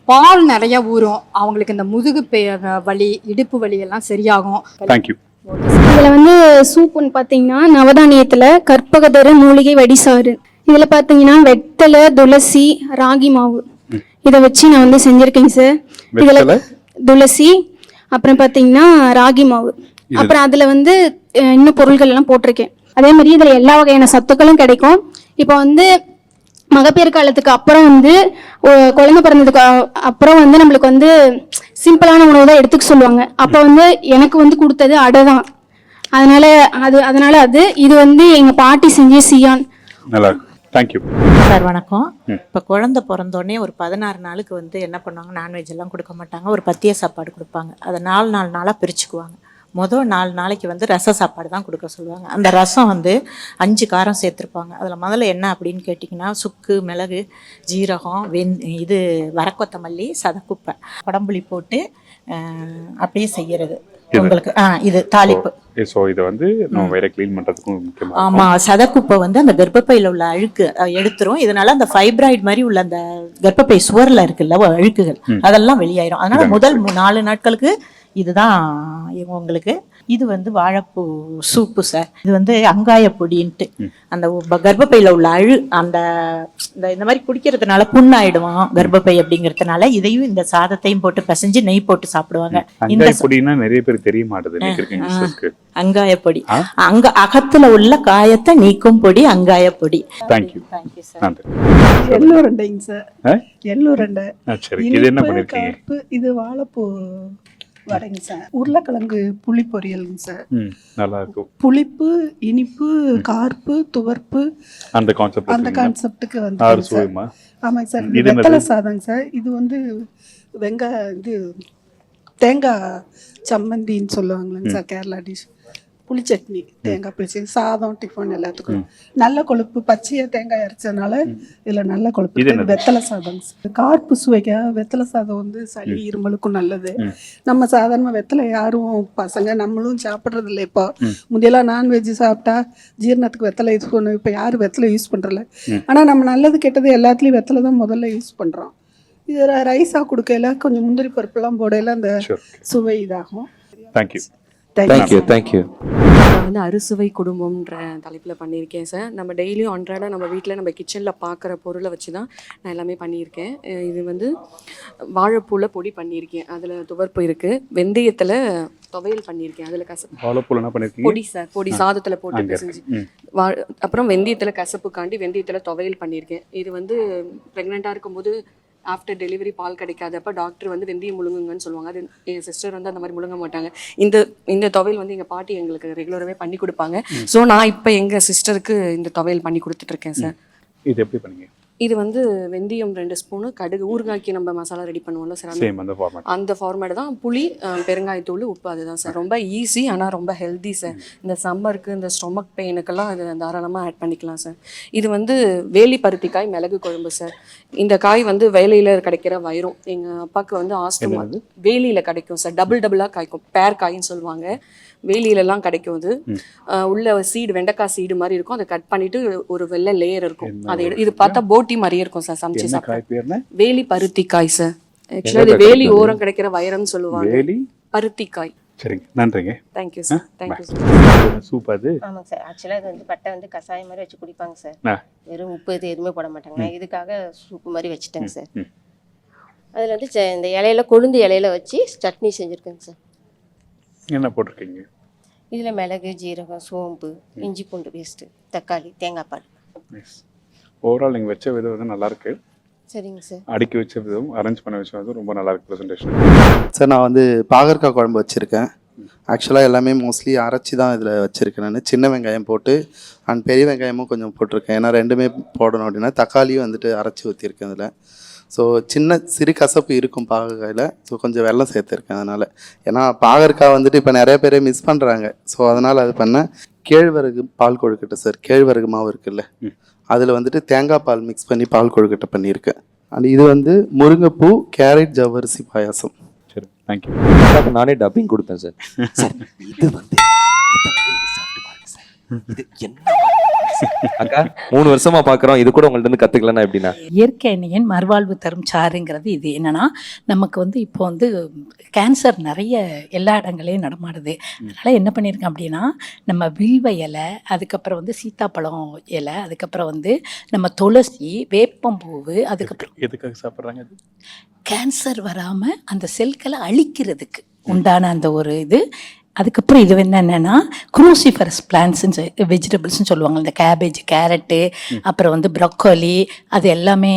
பால் நிறைய ஊறும், அவங்களுக்கு இந்த முதுகு வலி, இடுப்பு வலி எல்லாம் சரியாகும். தேங்க்யூ. இதில் வந்து சூப்புன்னு பார்த்தீங்கன்னா நவதானியத்தில் கற்பகதர மூலிகை வடிசாறு. இதில் பார்த்தீங்கன்னா வெத்தலை, துளசி, ராகி மாவு இதை வச்சு நான் வந்து செஞ்சுருக்கேங்க சார். இதில் துளசி, அப்புறம் பார்த்தீங்கன்னா ராகி மாவு, அப்புறம் அதில் வந்து இன்னும் பொருள்கள் எல்லாம் போட்டிருக்கேன். அதே மாதிரி இதில் எல்லா வகையான சத்துக்களும் கிடைக்கும். இப்போ வந்து மகப்பேறு காலத்துக்கு அப்புறம் வந்து குழந்தை பிறந்ததுக்கு அப்புறம் வந்து நம்மளுக்கு வந்து சிம்பிளான உணவு தான் எடுத்துக்க சொல்லுவாங்க. அப்போ வந்து எனக்கு வந்து கொடுத்தது அடை தான். அதனால அது இது வந்து எங்க பாட்டி செஞ்ச சியான். நல்லா இருக்கு. Thank you sir. வணக்கம். இப்போ குழந்தை பிறந்தோடனே ஒரு 16 நாளுக்கு வந்து என்ன பண்ணுவாங்க, நான்வெஜ் எல்லாம் கொடுக்க மாட்டாங்க. ஒரு பத்திய சாப்பாடு கொடுப்பாங்க. அதை 4 நாளாக பிரிச்சுக்குவாங்க. மொதல் 4 நாளைக்கு வந்து ரச சாப்பாடு தான் கொடுக்க சொல்லுவாங்க. அந்த ரசம் வந்து 5 காரம் சேர்த்துருப்பாங்க. அதில் முதல்ல என்ன அப்படின்னு கேட்டிங்கன்னா, சுக்கு, மிளகு, ஜீரகம், இது வரக்கொத்தமல்லி, சதக்குப்பை, குடம்புளி போட்டு அப்படியே செய்யறது உங்களுக்கு. இது தாளிப்பு. ஸோ இதை வந்து நம்ம வேற க்ளீன் பண்ணுறதுக்கும் முக்கியமாக. ஆமாம். சதக்குப்பை வந்து அந்த கர்ப்பப்பையில் உள்ள அழுக்கு எடுத்துரும். இதனால அந்த ஃபைப்ராய்டு மாதிரி உள்ள அந்த கர்ப்பப்பை சுவரில் இருக்குல்ல அழுக்குகள், அதெல்லாம் வெளியாயிரும். அதனால முதல் 4 நாட்களுக்கு இதுதான் உங்களுக்கு. இது வந்து வாழைப்பூ சூப்பு சார். இது வந்து அங்காய பொடின்ட்டு அந்த கர்ப்பப்பையில் உள்ள அந்த இந்த மாதிரி குடிக்கிறதுனால புண்ணாயிடுவோம் கர்ப்பப்பை அப்படிங்கிறதுனால இதையும் இந்த சாதத்தையும் போட்டு பிசைஞ்சு நெய் போட்டு சாப்பிடுவாங்க. இந்த பொடினா நிறைய பேர் தெரிய மாட்டேது. அங்காய பொடி, அகத்துல உள்ள காயத்தை நீக்கும் பொடி அங்காய பொடி. தேங்க்யூ. Thank you sir. எள்ளுருண்டைங்க சார். எள்ளுருண்டை. சரி, இது என்ன பண்ணிருக்கீங்க? இது வாழைப்பூ வடைங்க சார். உருளைக்கிழங்கு புளி பொரியலுங்க சார். நல்லா இருக்கும். புளிப்பு, இனிப்பு, கார்ப்பு, துவர்ப்பு அந்த கான்செப்ட் அந்த கான்செப்டுக்கு வந்து சுவைமா. ஆமாங்க சார். இது வெத்தலை சாதங்க சார். இது வந்து தேங்காய் சம்மந்தின்னு சொல்லுவாங்களேங்க சார், கேரளா டிஷ். புளி சட்னி, தேங்காய் புளி சாதம், டிஃபன் எல்லாத்துக்கும் நல்ல கொழுப்பு. பச்சையாக தேங்காய் அரைச்சதுனால இதில் நல்ல கொழுப்பு. இது வெத்தலை சாதம். கார்ப்பு சுவைக்க வெத்தலை சாதம் வந்து சளி இருமலுக்கும் நல்லது. நம்ம சாதாரண வெத்தலை யாரும் பசங்க நம்மளும் சாப்பிட்றது இல்லை. இப்போ முந்தையெல்லாம் நான்வெஜ் சாப்பிட்டா ஜீரணத்துக்கு வெத்தலை யூஸ் பண்ணுவோம். இப்போ யாரும் வெத்தலை யூஸ் பண்ணுறல. ஆனால் நம்ம நல்லது கெட்டது எல்லாத்துலேயும் வெத்தலை தான் முதல்ல யூஸ் பண்ணுறோம். இது ரைஸாக கொடுக்கல கொஞ்சம் முந்திரி பருப்புலாம் போடையில அந்த சுவை இதாகும். தேங்க்யூ. தேங்க்யூ. நான் வந்து அறுசுவை குடும்பம்ன்ற தலைப்பில் பண்ணியிருக்கேன் சார். நம்ம டெய்லியும் அன்றாட நம்ம வீட்டில் நம்ம கிச்சனில் பார்க்குற பொருளை வச்சு தான் நான் எல்லாமே பண்ணியிருக்கேன். இது வந்து வாழைப்பூவில் பொடி பண்ணியிருக்கேன், அதில் துவர்ப்பு இருக்குது. வெந்தயத்தில் துவையல் பண்ணியிருக்கேன், அதில் கசப்பு பொடி சார், பொடி சாதத்தில் போட்டு செஞ்சு. அப்புறம் வெந்தயத்தில் கசப்புக்காண்டி வெந்தயத்தில் துவையல் பண்ணியிருக்கேன். இது வந்து ப்ரெக்னெண்ட்டாக இருக்கும்போது ஆஃப்டர் டெலிவரி பால் கிடைக்காதப்ப டாக்டர் வந்து வெந்தயம் முழுங்குங்கன்னு சொல்லுவாங்க. அது என் சிஸ்டர் வந்து அந்த மாதிரி முழுங்க மாட்டாங்க. இந்த துவையல் வந்து எங்கள் பாட்டி எங்களுக்கு ரெகுலராகவே பண்ணி கொடுப்பாங்க. ஸோ நான் இப்போ எங்கள் சிஸ்டருக்கு இந்த துவையல் பண்ணி கொடுத்துட்ருக்கேன் சார். இது எப்படி பண்ணீங்க? இது வந்து வெந்தயம் 2 ஸ்பூனு, கடுகு, ஊறுகாய்க்கு நம்ம மசாலா ரெடி பண்ணுவோம்ல சார், அந்த ஃபார்மேட் தான். புளி, பெருங்காயத்தூள், உப்பு, அதுதான் சார். ரொம்ப ஈஸி ஆனால் ரொம்ப ஹெல்தி சார். இந்த சம்மருக்கு, இந்த ஸ்டொமக் பெயினுக்கெல்லாம் அது தாராளமாக ஆட் பண்ணிக்கலாம் சார். இது வந்து வேலி பருத்திக்காய் மிளகு குழம்பு சார். இந்த காய் வந்து வேலையில் கிடைக்கிற வயிறும். எங்கள் அப்பாவுக்கு வந்து ஆஸ்துமா வேலியில் கிடைக்கும் சார். டபுளாக காய்க்கும், பேர் காயின்னு சொல்லுவாங்க. வேலியிலலாம் கிடைக்கும். அது உள்ள சீடு, வெண்டைக்காய் சீடு மாதிரி இருக்கும். அதை கட் பண்ணிட்டு ஒரு வெள்ளை லேயர் இருக்கும். அதை இது பார்த்தா போட்டி மாதிரியே இருக்கும் சார். சமைச்சு சாப்பிட்டா வேலி பருத்திக்காய் சார். ஆக்சுவலாக அது வேலி ஓரம் கிடைக்கிற வயரம்னு சொல்லுவாங்க, பருத்திக்காய். சரிங்க, நன்றிங்க. Thank you sir. Thank you sir. Soup அது. ஆமாங்க சார். ஆக்சுவலாக இது வந்து பட்டை வந்து கஷாயம் மாதிரி வச்சு குடிப்பாங்க சார். வெறும் உப்பு இது எதுவுமே போட மாட்டாங்க. நான் இதுக்காக சூப்பு மாதிரி வச்சுட்டேங்க சார். அதில் வந்து இந்த இலையில கொழுந்து இலையில வச்சு சட்னி செஞ்சுருக்கேங்க சார். என்ன போட்டிருக்கீங்க? இதில் மிளகு, ஜீரகம், சோம்பு, இஞ்சி பூண்டு பேஸ்ட்டு, தக்காளி, தேங்காய் பால். ஓவரால் நீங்கள் வச்ச விதம் வந்து நல்லா இருக்கு. சரிங்க சார். அடுக்கி வச்ச விதம், அரேஞ்ச் பண்ண வச்ச விதம் ரொம்ப நல்லா இருக்கு ப்ரெசன்டேஷன். சார் நான் வந்து பாகற்காய் குழம்பு வச்சுருக்கேன். ஆக்சுவலாக எல்லாமே மோஸ்ட்லி அரைச்சி தான் இதில் வச்சுருக்கேன் நான். சின்ன வெங்காயம் போட்டு அண்ட் பெரிய வெங்காயமும் கொஞ்சம் போட்டிருக்கேன். ஏன்னா ரெண்டுமே போடணும் அப்படின்னா. தக்காளியும் வந்துட்டு அரைச்சி ஊற்றிருக்கேன் இதில். ஸோ சிறு கசப்பு இருக்கும் பாகற்காயில். ஸோ கொஞ்சம் வெல்லம் சேர்த்துருக்கேன் அதனால். ஏன்னா பாகற்காய் வந்துட்டு இப்போ நிறைய பேர் மிஸ் பண்ணுறாங்க. ஸோ அதனால் அது பண்ணேன். கேழ்வரகு பால் கொழுக்கட்டை சார். கேழ்வரகு மாவு இருக்குல்ல, அதில் வந்துட்டு தேங்காய் பால் மிக்ஸ் பண்ணி பால் கொழுக்கட்டை பண்ணியிருக்கேன். அண்ட் இது வந்து முருங்கைப்பூ, கேரட், ஜவ்வரிசி பாயாசம். சரி, தேங்க்யூ. நானே டப்பிங் கொடுத்தேன் சார். இது வந்து இது என்ன அக்கா 3 வருஷமா பாக்குறோம், இது கூட உங்கள்ட்ட இருந்து கத்துக்கலன்னா எப்படின்னா? இயற்கை எண்ணெயின் மறுவாழ்வு தரும் சாறுங்கிறது இது. என்னன்னா நமக்கு வந்து இப்போ வந்து கேன்சர் நிறைய எல்லா இடங்களையும் நடமாடுது. அதனால என்ன பண்ணியிருக்கேன் அப்படின்னா, நம்ம வில்வ இலை, அதுக்கப்புறம் வந்து சீத்தாப்பழம் இலை, அதுக்கப்புறம் வந்து நம்ம துளசி, வேப்பம்பூவு, அதுக்கப்புறம் எதுக்காக சாப்பிட்றாங்க? கேன்சர் வராமல் அந்த செல்களை அழிக்கிறதுக்கு உண்டான அந்த ஒரு இது. அதுக்கப்புறம் இது என்னென்னா குரூசிஃபரஸ் பிளான்ட்ஸு, வெஜிடபிள்ஸ்ன்னு சொல்லுவாங்க. இந்த கேபேஜ், கேரட்டு, அப்புறம் வந்து ப்ரொக்கோலி, அது எல்லாமே,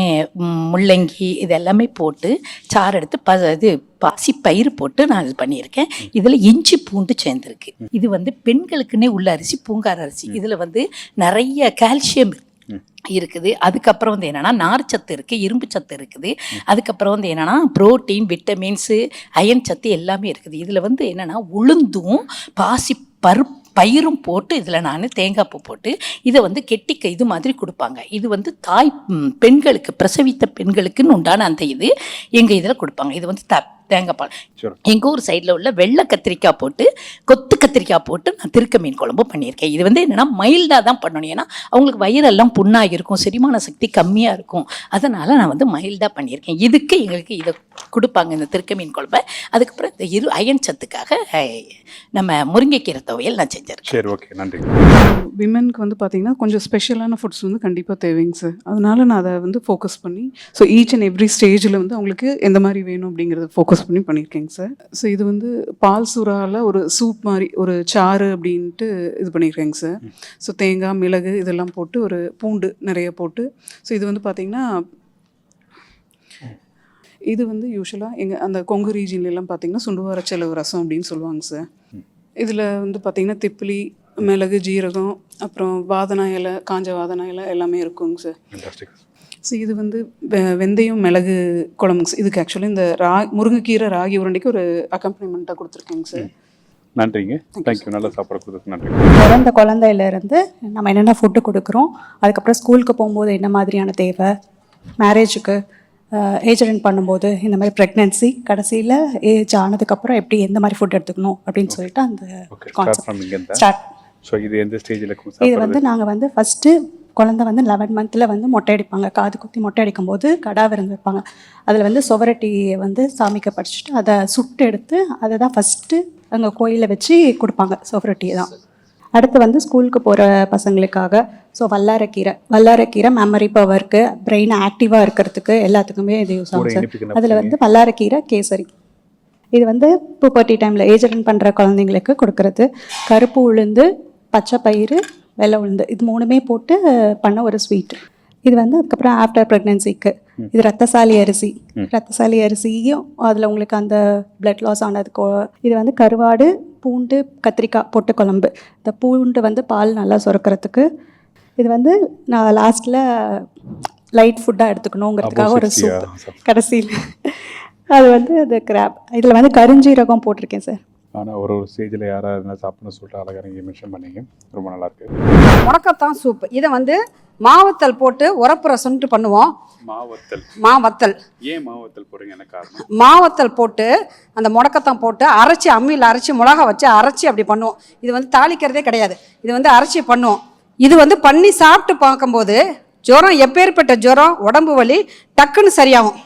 முள்ளங்கி, இது எல்லாமே போட்டு சாறு எடுத்து இது பாசி பயிர் போட்டு நான் இது பண்ணியிருக்கேன். இதில் இஞ்சி பூண்டு சேர்ந்துருக்கு. இது வந்து பெண்களுக்குன்னே உள்ள அரிசி, பூங்கார் அரிசி. இதில் வந்து நிறைய கால்சியம் இருக்குது. அதுக்கப்புறம் வந்து என்னென்னா நார் சத்து இருக்குது, இரும்பு சத்து இருக்குது. அதுக்கப்புறம் வந்து என்னென்னா புரோட்டீன், விட்டமின்ஸு, அயன் சத்து எல்லாமே இருக்குது. இதில் வந்து என்னென்னா உளுந்தும் பாசி பயிரும் போட்டு இதில் நான் தேங்காய் பூ போட்டு இதை வந்து கெட்டிக்க இது மாதிரி கொடுப்பாங்க. இது வந்து பெண்களுக்கு, பிரசவித்த பெண்களுக்குன்னு உண்டான அந்த இது எங்கள் இதில் கொடுப்பாங்க. இது வந்து தேங்காய் பால். எங்கள் ஊர் சைடில் உள்ள வெள்ளை கத்திரிக்காய் போட்டு, கொத்து கத்திரிக்காய் போட்டு நான் திருக்க மீன் குழம்பு பண்ணியிருக்கேன். இது வந்து என்னென்னா மைல்டாக தான் பண்ணணும். ஏன்னா அவங்களுக்கு வயிறெல்லாம் புண்ணாக இருக்கும், செரிமான சக்தி கம்மியாக இருக்கும். அதனால் நான் வந்து மைல்டாக பண்ணியிருக்கேன். இதுக்கு எங்களுக்கு இதை கொடுப்பாங்க, இந்த திருக்க மீன் குழம்பை. அதுக்கப்புறம் இந்த அயன் சத்துக்காக நம்ம முருங்கைக்கீரை துவையல் நான் செஞ்சிருக்கேன். சரி, ஓகே, நன்றி. விமனுக்கு வந்து பார்த்தீங்கன்னா கொஞ்சம் ஸ்பெஷலான ஃபுட்ஸ் வந்து கண்டிப்பாக தேவைங்க சார். அதனால நான் அதை வந்து ஃபோக்கஸ் பண்ணி, ஸோ ஈச் அண்ட் எவ்ரி ஸ்டேஜில் வந்து அவங்களுக்கு எந்த மாதிரி வேணும் அப்படிங்கிறத ஃபோக்கஸ் பண்ணி பண்ணியிருக்கேங்க சார். ஸோ இது வந்து பால் சுறாவில் ஒரு சூப் மாதிரி ஒரு சாறு அப்படின்ட்டு இது பண்ணியிருக்கேங்க சார். ஸோ தேங்காய், மிளகு இதெல்லாம் போட்டு, ஒரு பூண்டு நிறைய போட்டு, ஸோ இது வந்து பார்த்திங்கன்னா இது வந்து யூஸ்வலாக எங்கள் அந்த கொங்கு ரீஜன்லாம் பார்த்தீங்கன்னா சுண்டு வரச்செலவு ரசம் அப்படின்னு சொல்லுவாங்க சார். இதில் வந்து பார்த்தீங்கன்னா திப்பிலி, மிளகு, ஜீரகம், அப்புறம் வாதனா இலை, காஞ்ச வாதனா இலை எல்லாமே இருக்குங்க சார். ஸோ இது வந்து வெந்தயம் மிளகு குழம்புங்க சார். இதுக்கு ஆக்சுவலி இந்த முருங்கைக்கீரை ராகி உருண்டைக்கு ஒரு அக்கம்பனிமெண்ட்டாக கொடுத்துருக்கேங்க சார். நன்றிங்க, தேங்க்யூ. நல்லா சாப்பாடு கொடுத்துருக்கு, நன்றி. பிறந்த குழந்தையிலேருந்து நம்ம என்னென்ன ஃபுட்டு கொடுக்குறோம், அதுக்கப்புறம் ஸ்கூலுக்கு போகும்போது என்ன மாதிரியான தேவை, மேரேஜுக்கு ஏஜ் அட்டெண்ட் பண்ணும்போது இந்த மாதிரி ப்ரெக்னென்சி, கடைசியில் ஏஜ் ஆனதுக்கப்புறம் எப்படி எந்த மாதிரி ஃபுட் எடுத்துக்கணும் அப்படின்னு சொல்லிட்டு அந்த கான்செப்ட் ஸ்டார்ட். ஸோ இது எந்த ஸ்டேஜில் இது வந்து நாங்கள் வந்து ஃபஸ்ட்டு குழந்தை வந்து 11 மந்த்தில் வந்து மொட்டை அடிப்பாங்க. காது குத்தி மொட்டை அடிக்கும்போது கடா விருந்து வைப்பாங்க. அதில் வந்து சுவரட்டியை வந்து சாமிக்கு படிச்சுட்டு அதை சுட்டு எடுத்து அதை தான் ஃபஸ்ட்டு அங்கே கோயிலில் வச்சு கொடுப்பாங்க, சுவரட்டியை தான். அடுத்து வந்து ஸ்கூலுக்கு போகிற பசங்களுக்காக ஸோ வல்லாரக்கீரை மெமரி பவருக்கு, பிரெயின் ஆக்டிவாக இருக்கிறதுக்கு எல்லாத்துக்குமே இது யூஸ் ஆகும் சார். அதில் வந்து வல்லாரக்கீரை கேசரி. இது வந்து பூப்பர்ட்டி டைமில் ஏஜ் அட்டெண்ட் பண்ணுற குழந்தைங்களுக்கு கொடுக்கறது. கருப்பு உளுந்து, பச்சை பயிறு, வெள்ளை உளுந்து, இது 3மே போட்டு பண்ண ஒரு ஸ்வீட். இது வந்து அதுக்கப்புறம் ஆஃப்டர் ப்ரெக்னென்சிக்கு இது ரத்தசாலி அரிசியும் அதில் உங்களுக்கு அந்த பிளட் லாஸ் ஆனதுக்கு. இது வந்து கருவாடு, பூண்டு, கத்திரிக்காய் போட்டு குழம்பு. இந்த பூண்டு வந்து பால் நல்லா சுரக்கிறதுக்கு. இது வந்து நான் லாஸ்ட்டில் லைட் ஃபுட்டாக எடுத்துக்கணுங்கிறதுக்காக ஒரு சூப் கடைசியில். அது வந்து அது கிராப். இதில் வந்து கருஞ்சீரகம் போட்டிருக்கேன் சார். ஆனால் ஒரு ஸ்டேஜில் யாராவது என்ன சாப்பிட்ணும்னு சொல்லிட்டு அழகாக நீங்கள் மென்ஷன் பண்ணீங்க, ரொம்ப நல்லாயிருக்கு. முடக்கத்தான் சூப். இதை வந்து மாவத்தல் போட்டு உரப்பு ரசம்ட்டு பண்ணுவோம். மாவத்தல் ஏன் மாவத்தல் போடுறீங்க, என்ன காரணம்? மாவத்தல் போட்டு அந்த முடக்கத்தான் போட்டு அரைச்சி, அம்மியில் அரைச்சி, மிளகா வச்சு அரைச்சி அப்படி பண்ணுவோம். இது வந்து தாளிக்கிறதே கிடையாது, இது வந்து அரைச்சி பண்ணுவோம். இது வந்து பண்ணி சாப்பிட்டு பார்க்கும்போது ஜுரம், எப்பேற்பட்ட ஜுரம், உடம்பு வலி டக்குன்னு சரியாகும்.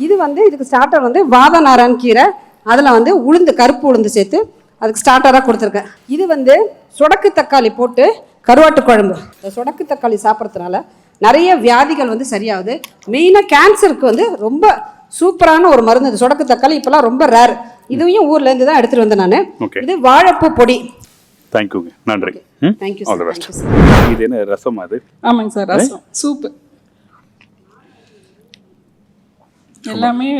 இது வந்து இதுக்கு ஸ்டார்டர் வந்து வாதநாராயண கீரை, அதில் வந்து உளுந்து, கருப்பு உளுந்து சேர்த்து அதுக்கு ஸ்டார்டராக கொடுத்துருக்கேன். இது வந்து சொடக்கு தக்காளி போட்டு கருவாட்டு குழம்பு. இந்த சொடக்கு தக்காளி சாப்பிட்றதுனால நிறைய வியாதிகள் வந்து சரியாகுது. மெயினாக கேன்சருக்கு வந்து ரொம்ப சூப்பரான ஒரு மருந்து இந்த சொடக்கு தக்காளி. இப்போலாம் ரொம்ப ரேர். இதுவும் ஊர்லேருந்து தான் எடுத்துகிட்டு வந்தேன் நான். இது வாழைப்பூ பொடி. தேங்க்யூங்க, நன்றி. Thank you all the best. இது என்ன ரசம்? அது ஆமாங்க சார், ரசம் சூப்பு. எல்லாமே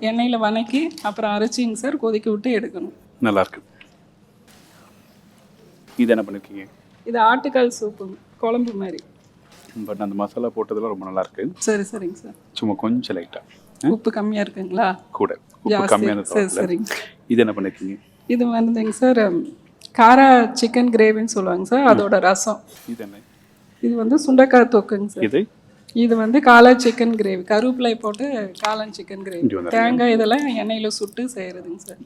எண்ணெயில் வதக்கி அப்புறம் அரைச்சிங்க சார், கொதிக்க விட்டு எடுக்கணும். நல்லா இருக்கு. இது என்ன பண்ணிருக்கீங்க? இது ஆட்டுக்கால் சூப்பு, குழம்பு மாதிரி. பட் அந்த மசாலா போட்டதெல்லாம் ரொம்ப நல்லா இருக்கு. சரி சரிங்க சார். சும்மா கொஞ்சம் லைட்டா உப்பு கம்மியாக இருக்குங்களா? கூட உப்பு கம்மியான. சரி சரிங்க. இது என்ன பண்ணிருக்கீங்க? இது வந்துங்க சார் காரா சிக்கன் கிரேவின்னு சொல்லுவாங்க சார், அதோட ரசம். இது என்ன? இது வந்து சுண்டைக்காய் தொக்குங்க சார். இது வந்து காளான் சிக்கன் கிரேவி, கருவேப்பிலை போட்டு காளான் சிக்கன் கிரேவி. தேங்காய் இதெல்லாம் எண்ணெயில் சுட்டு செய்கிறதுங்க சார்,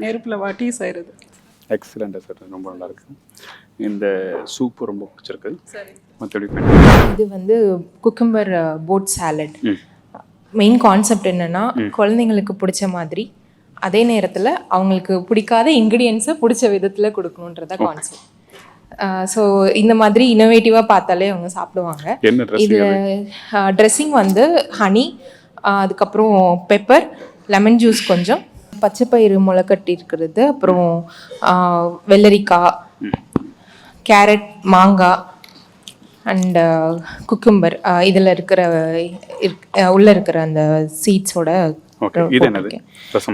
நெருப்பில் வாட்டி செய்கிறது. எக்ஸலண்ட் சார், ரொம்ப நல்லா இருக்கு. இந்த சூப்பு ரொம்ப பிடிச்சிருக்கு. மற்றபடி இது வந்து cucumber boat salad. Main concept என்னன்னா குழந்தைங்களுக்கு பிடிச்ச மாதிரி அதே நேரத்தில் அவங்களுக்கு பிடிக்காத இன்க்ரீடியன்ஸை பிடிச்ச விதத்தில் கொடுக்கணுன்றத கான்செப்ட். ஸோ இந்த மாதிரி இன்னோவேட்டிவாக பார்த்தாலே அவங்க சாப்பிடுவாங்க. இதில் ட்ரெஸ்ஸிங் வந்து ஹனி, அதுக்கப்புறம் பெப்பர், லெமன் ஜூஸ் கொஞ்சம், பச்சைப்பயிறு முளைக்கட்டி இருக்கிறது, அப்புறம் வெள்ளரிக்காய், கேரட், மாங்காய் அண்ட் குக்கும்பர், இதில் இருக்கிற உள்ளே இருக்கிற அந்த சீட்ஸோட.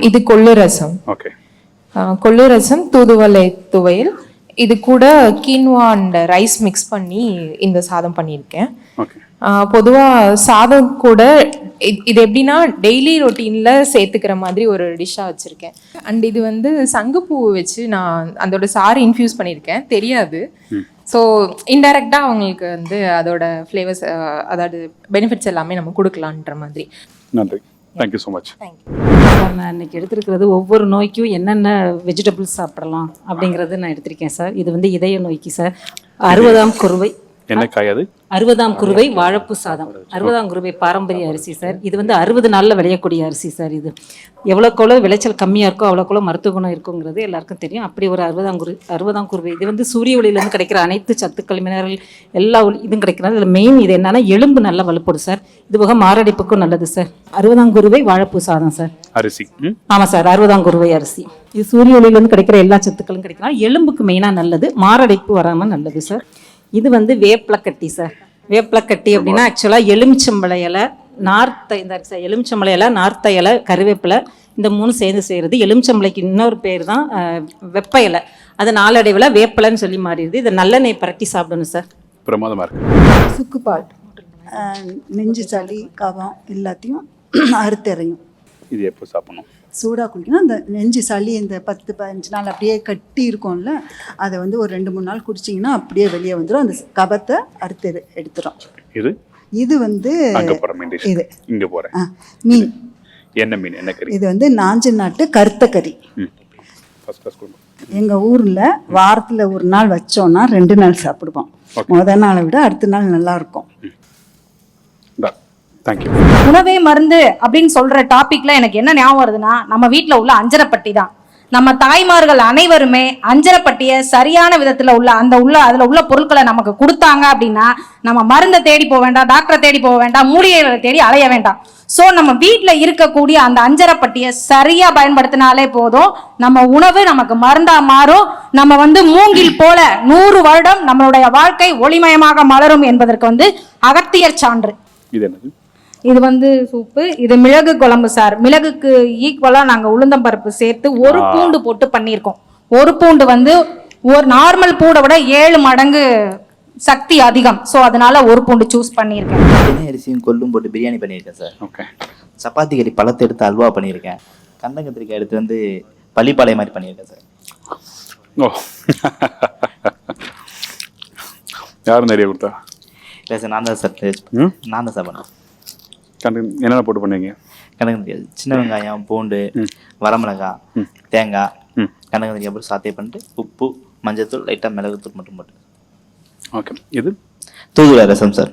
இது கொள்ளு ரசம். கொள்ளு ரசம், தூதுவளை துவையல். இது கூட கீன்வா அண்ட் ரைஸ் மிக்ஸ் பண்ணி இந்த சாதம் பண்ணியிருக்கேன். பொதுவாக சாதம் கூட இது எப்படின்னா டெய்லி ரொட்டீனில் சேர்த்துக்கிற மாதிரி ஒரு டிஷ்ஷாக வச்சுருக்கேன். அண்ட் இது வந்து சங்குப்பூ வச்சு நான் அதோட சாறு இன்ஃப்யூஸ் பண்ணியிருக்கேன், தெரியாது. ஸோ இன்டைரக்டாக அவங்களுக்கு வந்து அதோட ஃப்ளேவர்ஸ், அதாவது பெனிஃபிட்ஸ் எல்லாமே நம்ம கொடுக்கலான்ற மாதிரி. நன்றி, தேங்க்யூ ஸோ மச். சார், நான் இன்றைக்கி எடுத்துருக்கிறது ஒவ்வொரு நோய்க்கும் என்னென்ன வெஜிடபிள்ஸ் சாப்பிடலாம் அப்படிங்கிறது நான் எடுத்திருக்கேன் சார். இது வந்து இதய நோய்க்கு சார் 60ஆம் குருவை. என்ன காய் அது? 60ஆம் குருவை வாழைப்பூ சாதம். 60ஆம் குருவை பாரம்பரிய அரிசி சார். இது வந்து 60 நாளில் விளையக்கூடிய அரிசி சார். இது எவ்வளோக்கெவ்வளோ விளைச்சல் கம்மியாக இருக்கோ அவ்வளோக்கெவ்வளோ மருத்துவ குணம் இருக்குங்கிறது எல்லாருக்கும் தெரியும். அப்படி ஒரு 60ஆம் குருவை. இது வந்து சூரிய ஒளியிலேருந்து கிடைக்கிற அனைத்து சத்துக்கள், மினரல் எல்லா இதுவும் கிடைக்கிறது. இதில் மெயின் இது என்னன்னா எலும்பு நல்லா வலுப்படும் சார். இது போக மாரடைப்புக்கும் நல்லது சார். 60ஆம் குருவை வாழைப்பூ சாதம் சார். அரிசி. ஆமாம் சார், 60ஆம் குருவை அரிசி. இது சூரிய ஒளியிலேருந்து கிடைக்கிற எல்லா சத்துக்களும் கிடைக்கலாம். எலும்புக்கு மெயினாக நல்லது, மாரடைப்பு வராமல் நல்லது சார். இது வந்து வேப்பிலக்கட்டி சார். வேப்பிலக்கட்டி அப்படின்னா ஆக்சுவலாக எலுமிச்சம்பழ இலை, நார்த்த இந்த எலுமிச்சம்பழை இலை, நார்த்த இலை, கருவேப்பிலை, இந்த 3 சேர்ந்து செய்கிறது. எலுமிச்சம்பளைக்கு இன்னொரு பேர் தான் வெப்ப இலை. அது நாளடைவில் வேப்பலைன்னு சொல்லி மாறிடுது. இதை நல்லெண்ணெய் பரட்டி சாப்பிடணும் சார். பிரமாதமாக இருக்கு. சுக்குப்பால் நெஞ்சு சளி கபம் எல்லாத்தையும் அறுத்தெறியும். இது எப்போ சாப்பிடணும்? சூடாக குடிக்கணும். அந்த நெஞ்சு சளி இந்த 10-15 நாள் அப்படியே கட்டி இருக்கும்ல, அதை வந்து ஒரு 2-3 நாள் குடிச்சிங்கன்னா அப்படியே வெளியே வந்துடும். அந்த கபத்தை அறுத்து எடுத்துரும். இது வந்து இது இங்கே போகிறேன் மீன். என்ன மீன்? என்ன கறி? இது வந்து நாஞ்சு நாட்டு கருத்த கறி. எங்கள் ஊரில் வாரத்தில் ஒரு நாள் வச்சோன்னா 2 நாள் சாப்பிடுவோம். முதல் நாளை விட அடுத்த நாள் நல்லா இருக்கும். உணவே மருந்து அப்படின்னு சொல்ற டாபிக்ல எனக்கு என்ன ஞாபகம் வருதுன்னா, நம்ம வீட்டுல உள்ள அஞ்சரைப்பட்டி தான். நம்ம தாய்மார்கள் அனைவருமே அஞ்சரைப்பட்டியை சரியான விதத்துல அதுல உள்ள பொருட்களை நமக்கு கொடுத்தாங்க அப்படின்னா நம்ம மருந்தை தேடி போக வேண்டாம், டாக்டரை தேடி போக வேண்டாம், மூலிகைகளை தேடி அலைய வேண்டாம். ஸோ நம்ம வீட்டில் இருக்கக்கூடிய அந்த அஞ்சரைப்பட்டியை சரியா பயன்படுத்தினாலே போதும், நம்ம உணவு நமக்கு மருந்தா மாறும். நம்ம வந்து மூங்கில் போல 100 வருடம் நம்மளுடைய வாழ்க்கை ஒளிமயமாக மலரும் என்பதற்கு அகத்தியர் சான்று. இது என்னது? இது சூப்பு. இது மிளகு குழம்பு சார். மிளகுக்கு ஈக்குவலா நாங்க உளுந்தம்பருப்பு சேர்த்து ஒரு பூண்டு போட்டு பண்ணியிருக்கோம். ஒரு பூண்டு ஒரு நார்மல் பூண்டை விட 7 மடங்கு சக்தி அதிகம். ஸோ அதனால ஒரு பூண்டு சூஸ் பண்ணியிருக்கேன். தினை அரிசியும் கொள்ளும் போட்டு பிரியாணி பண்ணியிருக்கேன் சார். ஓகே. சப்பாத்தி கறி பழத்தை எடுத்து அல்வா பண்ணியிருக்கேன். கந்தகத்திரிக்காய் எடுத்து பள்ளிப்பாளையம் மாதிரி பண்ணியிருக்கேன் சார். ஓ, யாரும் நிறைய கொடுத்தா? இல்லை சார், நான் தான் சார். நான் தான் சார் பண்ணேன். என்னென்ன போட்டு பண்ணுவீங்க? கனகத்திரிக்காய், சின்ன வெங்காயம், பூண்டு, வரமிளகாய், தேங்காய், கனகத்திரிக்காய் போட்டு சாத்தே பண்ணிட்டு உப்பு, மஞ்சள்தூள், லைட்டாக மிளகுத்தூள் மட்டும் போட்டு. ஓகே. இது தூதுவளை ரசம் சார்.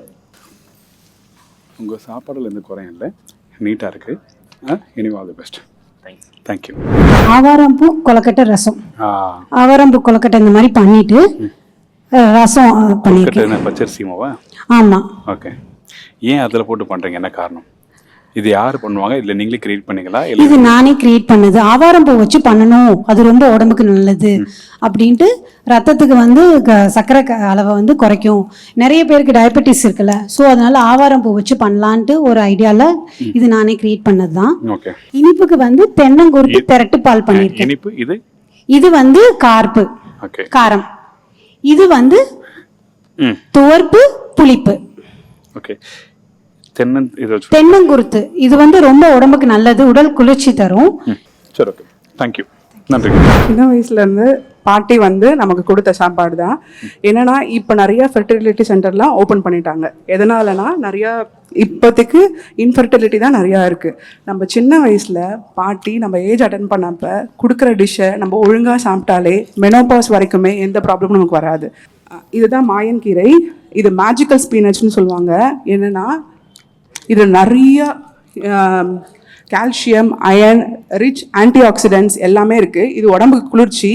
உங்கள் சாப்பாடில் எந்த குறையும் இல்லை, நீட்டாக இருக்குது. Anyway all the best. Thank you. ஆவாரம்பூ கொலக்கட்டை ரசம். ஆவாரம்பூ கொலக்கட்டை இந்த மாதிரி பண்ணிட்டு ரசம் பண்ணிருக்கேன். பச்சரிசி மாவா? ஆமாம். ஓகே. ஏன் அதில் போட்டு பண்ணுறீங்க? என்ன காரணம்? இது யார் பண்ணுவாங்க? இல்லை நீங்களே கிரியேட் பண்ணீங்களா? இது நானே கிரியேட் பண்ணது. ஆவாரம்பூ வச்சு பண்ணணும், அது ரொம்ப உடம்புக்கு நல்லது அப்படின்ட்டு. ரத்தத்துக்கு சர்க்கரை அளவை குறைக்கும். நிறைய பேருக்கு டயபெட்டிஸ் இருக்குல்ல, ஸோ அதனால ஆவாரம்பூ வச்சு பண்ணலான்ட்டு ஒரு ஐடியாவில் இது நானே கிரியேட் பண்ணது தான். இனிப்புக்கு தென்னங்குருத்து திரட்டு பால் பண்ணியிருக்கேன். இனிப்பு இது கார்ப்பு காரம். இது துவர்ப்பு புளிப்பு. ஓகே. தென்னங்குருத்து இது ரொம்ப உடம்புக்கு நல்லது, உடல் குளிர்ச்சி தரும். சரி, ஓகே. தேங்க்யூ. நன்றி. சின்ன வயசுலேருந்து பாட்டி நமக்கு கொடுத்த சாப்பாடு தான். என்னன்னா இப்போ நிறைய ஃபெர்டிலிட்டி சென்டர்லாம் ஓப்பன் பண்ணிட்டாங்க. எதனாலனா நிறையா இப்போதைக்கு இன்ஃபெர்டிலிட்டி தான் நிறையா இருக்குது. நம்ம சின்ன வயசில் பாட்டி நம்ம ஏஜ் அட்டன் பண்ணப்போ கொடுக்குற டிஷ்ஷை நம்ம ஒழுங்காக சாப்பிட்டாலே மெனோபாஸ் வரைக்குமே எந்த ப்ராப்ளமும் நமக்கு வராது. இதுதான் மாயன் கீரை. இது மேஜிக்கல் ஸ்பீனச்னு சொல்லுவாங்க. என்னென்னா இது நிறைய calcium, iron, rich antioxidants எல்லாமே இருக்குது. இது உடம்புக்கு குளிர்ச்சி.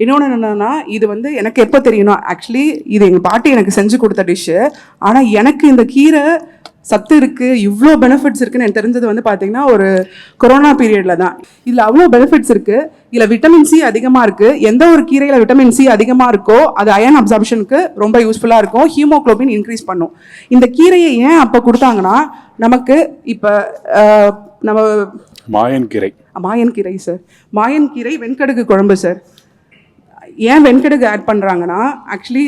இன்னொன்று என்னென்னா, இது எனக்கு எப்போ தெரியணும், ஆக்சுவலி இது எங்கள் பாட்டி எனக்கு செஞ்சு கொடுத்த டிஷ்ஷு. ஆனால் எனக்கு இந்த கீரை சத்து இருக்குது, இவ்வளோ பெனிஃபிட்ஸ் இருக்குன்னு எனக்கு தெரிஞ்சது பார்த்தீங்கன்னா ஒரு கொரோனா பீரியடில் தான். இதில் அவ்வளோ பெனிஃபிட்ஸ் இருக்குது. இதில் விட்டமின் சி அதிகமாக இருக்குது. எந்த ஒரு கீரையில் விட்டமின் சி அதிகமாக இருக்கோ அது அயன் அப்சார்ப்ஷனுக்கு ரொம்ப யூஸ்ஃபுல்லாக இருக்கும். ஹீமோக்ளோபின் இன்க்ரீஸ் பண்ணும். இந்த கீரையை ஏன் அப்போ கொடுத்தாங்கன்னா, நமக்கு இப்போ நம்ம மாயன் கீரை சார், மாயன் கீரை வெண்கடுகு குழம்பு சார். ஏன் வெண்கடுகு ஆட் பண்ணுறாங்கன்னா, ஆக்சுவலி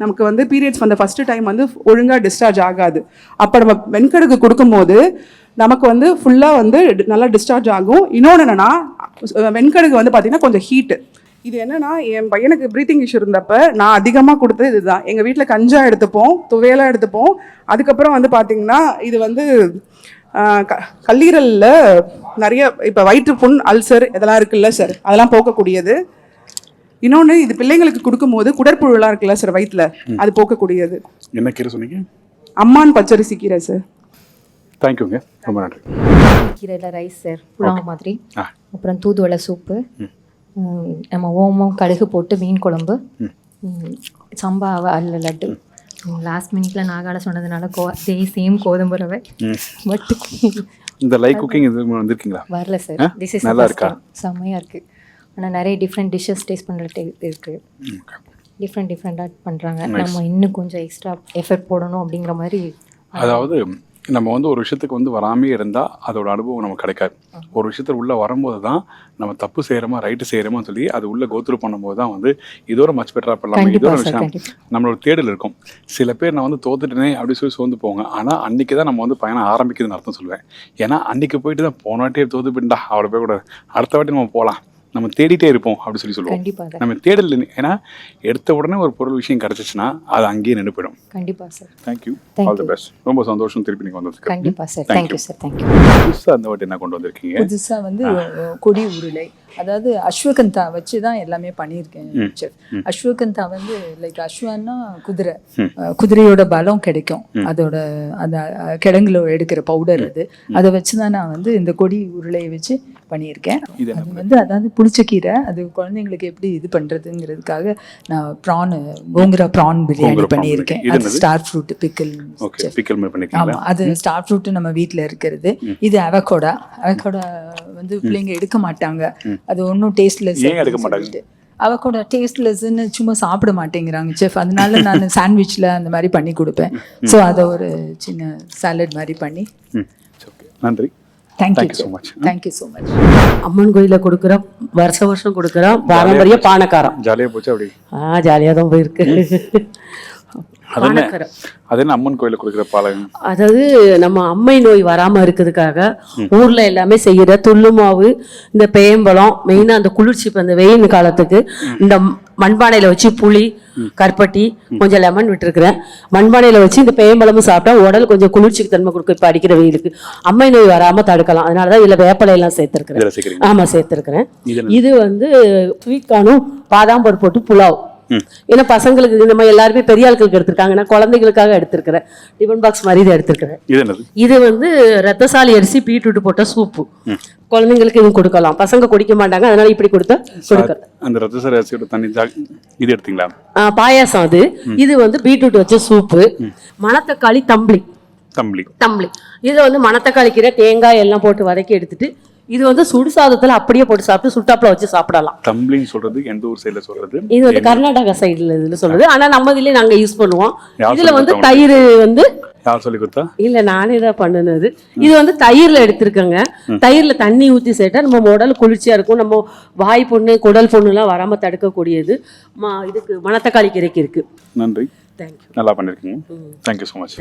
நமக்கு பீரியட்ஸ் ஃபஸ்ட்டு டைம் ஒழுங்காக டிஸ்சார்ஜ் ஆகாது. அப்போ நம்ம வெண்கடுகு கொடுக்கும்போது நமக்கு ஃபுல்லாக நல்லா டிஸ்சார்ஜ் ஆகும். இன்னொன்று என்னென்னா, வெண்கடுகு பார்த்திங்கன்னா கொஞ்சம் ஹீட்டு. இது என்னென்னா, என் பையனுக்கு ப்ரீத்திங் இஷ்யூ இருந்தப்போ நான் அதிகமாக கொடுத்தது இதுதான். எங்கள் வீட்டில் கஞ்சா எடுத்துப்போம், துவையலாக எடுத்துப்போம். அதுக்கப்புறம் பார்த்திங்கன்னா இது கல்லீரலில் நிறைய இப்போ வயிற்று புண், அல்சர் இதெல்லாம் இருக்குல்ல சார், அதெல்லாம் போக்கக்கூடியது. இன்னொன்று, இது பிள்ளைங்களுக்கு கொடுக்கும்போது குடற்புழுலாம் இருக்குல்ல சார் வயிற்றுல, அது போக்கக்கூடியது. என்ன கீரை சொன்னீங்க? அம்மான் பச்சரிசி கீரை சார். தேங்க்யூங்க, ரொம்ப நன்றி. கீரையில் ரைஸ் சார், புலாவ் மாதிரி. அப்புறம் தூதுவளை சூப்பு, நம்ம ஓமம் கடுகு போட்டு மீன் குழம்பு, சம்பா அல்ல லட்டு. லாஸ்ட் மினிட்ல நாகால சொன்னதுனால சேம் கோதுமை ரவை. பட் இந்த லைவ் குக்கிங் இது வந்திருக்கீங்களா? வரல சார். திஸ் இஸ் நல்லா இருக்கா? செம்மையா இருக்கு. ஆனால் நிறைய டிஃப்ரெண்ட் டிஷ்ஷஸ் டேஸ்ட் பண்ணுற இருக்கு. டிஃப்ரெண்டாக பண்ணுறாங்க. நம்ம இன்னும் கொஞ்சம் எக்ஸ்ட்ரா எஃபர்ட் போடணும் அப்படிங்கிற மாதிரி. அதாவது நம்ம வந்து ஒரு விஷயத்துக்கு வந்து வராமே இருந்தால் அதோட அனுபவம் நமக்கு கிடைக்காது. ஒரு விஷயத்துல உள்ளே வரும்போது தான் நம்ம தப்பு செய்கிறோமா ரைட்டு செய்கிறோமான்னு சொல்லி அது உள்ளே கோத்ரூ பண்ணும்போது தான் வந்து இதோட மச் பெட்டராக பண்ணலாம். இதோட விஷயம் நம்மளோட தேடல் இருக்கும். சில பேர் நான் வந்து தோத்துட்டேனே அப்படி சொல்லி சோர்ந்து போவாங்க. ஆனால் அன்றைக்கி தான் நம்ம வந்து பயணம் ஆரம்பிக்குதுன்னு அர்த்தம் சொல்லுவேன். ஏன்னா அன்றைக்கி போயிட்டு தான் போன வாட்டியே தோத்து போயிட்டா அவ்வளோ போய்க்கூடாது, அடுத்த வாட்டி நம்ம போகலாம், நம்ம தேடிட்டே இருப்போம் அப்படி சொல்லி சொல்லுவோம். நம்ம தேடல் ஏன்னா எடுத்த உடனே ஒரு பொருள் விஷயம் கிடைச்சிச்சுன்னா அது அங்கேயே நின்று போயிடும். கண்டிப்பா sir. Thank you, all the best. ரொம்ப சந்தோஷம் திருப்பி நீங்கள் வந்ததுக்கு. கண்டிப்பா சார். Thank you sir. தேங்க்யூ. புதுசாக அந்த வாட்டி என்ன கொண்டு வந்திருக்கீங்க? புதுசாக வந்து கொடி உருளை, அதாவது அஸ்வகந்தா வச்சு தான் எல்லாமே பண்ணியிருக்கேன் செஃப். அஸ்வகந்தா வந்து லைக் அஸ்வான்னா குதிரை, குதிரையோட பலம் கிடைக்கும் அதோட அந்த கிழங்குல எடுக்கிற பவுடர் அது, அதை வச்சு தான் நான் வந்து இந்த கொடி உருளையை வச்சு பண்ணியிருக்கேன். அது வந்து அதாவது புளிச்சக்கீரை, அது குழந்தைங்களுக்கு எப்படி இது பண்ணுறதுங்கிறதுக்காக நான் ப்ரான் கோங்குரா ப்ரான் பிரியாணி பண்ணியிருக்கேன். அது ஸ்டார் ஃப்ரூட் பிக்கிள். ஆமாம், அது ஸ்டார் ஃப்ரூட்டு நம்ம வீட்டில் இருக்கிறது. இது அவகோடா வந்து பிள்ளைங்க எடுக்க மாட்டாங்க, அது ஒன்றும் டேஸ்ட்லெஸ். அவகோடா டேஸ்ட்லெஸ்ன்னு சும்மா சாப்பிட மாட்டேங்கிறாங்க செஃப். அதனால நான் சாண்ட்விச்சில் அந்த மாதிரி பண்ணி கொடுப்பேன். ஸோ அதை ஒரு சின்ன சாலட் மாதிரி பண்ணி. நன்றி. Thank you so much. Thank you so much. அம்மன் கோயிலில் கொடுக்குறோம், வருஷம் கொடுக்குறோம். பாரம்பரிய பானக்காரம். ஜாலியாக போச்சு அப்படி? ஜாலியாக தான் போயிருக்கு. அது என்ன அம்மன் கோயிலில் கொடுக்குற பாலம்? அதாவது நம்ம அம்மை நோய் வராமல் இருக்கிறதுக்காக ஊரில் எல்லாமே செய்கிற துள்ளு மாவு, இந்த பேயம்பழம், மெயினாக அந்த குளிர்ச்சி, இப்போ இந்த வெயில் காலத்துக்கு இந்த மண்பானையில் வச்சு புளி, கருப்பட்டி, கொஞ்சம் லெமன் விட்டுருக்குறேன். மண்பானையில் வச்சு இந்த பேயம்பழமும் சாப்பிட்டா உடல் கொஞ்சம் குளிர்ச்சிக்கு தன்மை கொடுக்கும். இப்போ அடிக்கிற வெயிலுக்கு அம்மை நோய் வராமல் தடுக்கலாம். அதனால தான் இதில் வேப்பலையெல்லாம் சேர்த்துருக்குறேன். ஆமாம், சேர்த்துருக்குறேன். இது வந்து ஸ்வீட் கார்னும் பாதாம் பருப்பு போட்டு புலாவ். ஏன்னா பசங்களுக்கு நம்ம எல்லாருமே பெரிய ஆட்களுக்கு எடுத்திருக்காங்க, நான் குழந்தைகளுக்காக எடுத்திருக்கிறேன். டிஃபன் பாக்ஸ் மாதிரி இதை எடுத்திருக்கிறேன். இது வந்து ரத்தசாலி அரிசி பீட்ரூட் போட்ட சூப்பு. குழந்தைங்களுக்கு இது கொடுக்கலாம், பசங்க குடிக்க மாட்டாங்க, அதனால இப்படி கொடுத்தா கொடுக்குறேன். அந்த ரத்தசாலி அரிசியோட தண்ணி இது எடுத்தீங்களா? பாயாசம் அது. இது வந்து பீட்ரூட் வச்ச சூப்பு. மணத்தக்காளி தம்பளி. இது வந்து மணத்தக்காளி கீரை, தேங்காய் எல்லாம் போட்டு வதக்கி எடுத்துட்டு இது வந்து சுடுசாதத்துல அப்படியே போட்டு சாப்பிட்டு சுட்டாப்புல வச்சு சாப்பிடலாம். தம்ப்ளிங் சொல்றது எந்த ஊர் சைடுல சொல்றது? இது வந்து கர்நாடகா சைடுல இதுல சொல்றது. ஆனா நம்ம இதுலயே நாங்க யூஸ் பண்ணுவோம். இதுல வந்து தயிர் வந்து யார் சொல்லி கொடுத்தா? இல்ல, நானே தான் பண்ணுனது. இது வந்து தயிர்ல எடுத்திருக்கங்க. தயிர்ல தண்ணி ஊத்தி சேர்த்தா நம்ம உடல் குளிர்ச்சியா இருக்கும். நம்ம வாய் புண்ணு, குடல் புண்ணு எல்லாம் வராம தடுக்கக்கூடியது இதுக்கு மணத்தக்காளி கீரைக்கு இருக்கு. நன்றி. நல்லா பண்ணிருக்கீங்க. Thank you so much.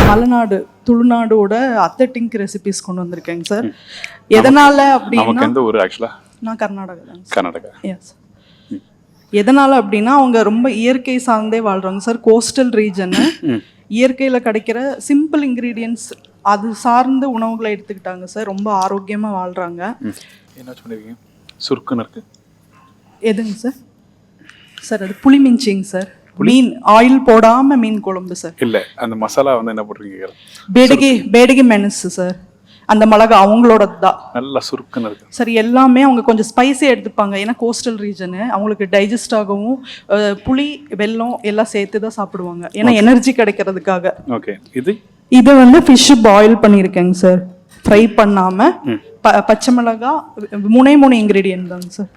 மலைநாடு, துளுநாடோட அத்தட்டிக் ரெசிபிஸ் கொண்டு வந்திருக்கேங்க சார். எதனால அப்படின்னா, நமக்கு எந்த ஊர் ஆக்சுவலா? நான் கர்நாடகா தான். கர்நாடகா. எஸ். எதனால அப்படின்னா அவங்க ரொம்ப இயற்கை சார்ந்தே வாழ்றாங்க சார். கோஸ்டல் ரீஜன், இயற்கையில் கிடைக்கிற சிம்பிள் இன்க்ரீடியன்ஸ் அது சார்ந்த உணவுகளை எடுத்துக்கிட்டாங்க சார். ரொம்ப ஆரோக்கியமாக வாழ்றாங்க. என்ன சொன்னீங்க? சுருக்குன்னு இருக்கு. எதுங்க சார்? சார் அது புளிமிஞ்சிங்க சார். மீன் ஆயில் போடாம மீன் குழம்பு சார். இல்ல, அந்த மசாலா வந்து என்ன போடுறீங்க? பேடகி மெனசு சார். அந்த மிளகா அவங்களோடது தான். நல்லா சுருக்குன்னு இருக்கு சார். எல்லாமே அவங்க கொஞ்சம் ஸ்பைஸியாக எடுத்துப்பாங்க. ஏன்னா கோஸ்டல் ரீஜனு அவங்களுக்கு டைஜஸ்ட் ஆகவும் புளி, வெல்லம் எல்லாம் சேர்த்து தான் சாப்பிடுவாங்க. ஏன்னா எனர்ஜி கிடைக்கிறதுக்காக. ஓகே. இது வந்து ஃபிஷ் பாயில் பண்ணியிருக்கேங்க சார். ஃப்ரை பண்ணாம பச்சை மிளகா, 3 இன்க்ரீடியன்ட் தாங்க சார்.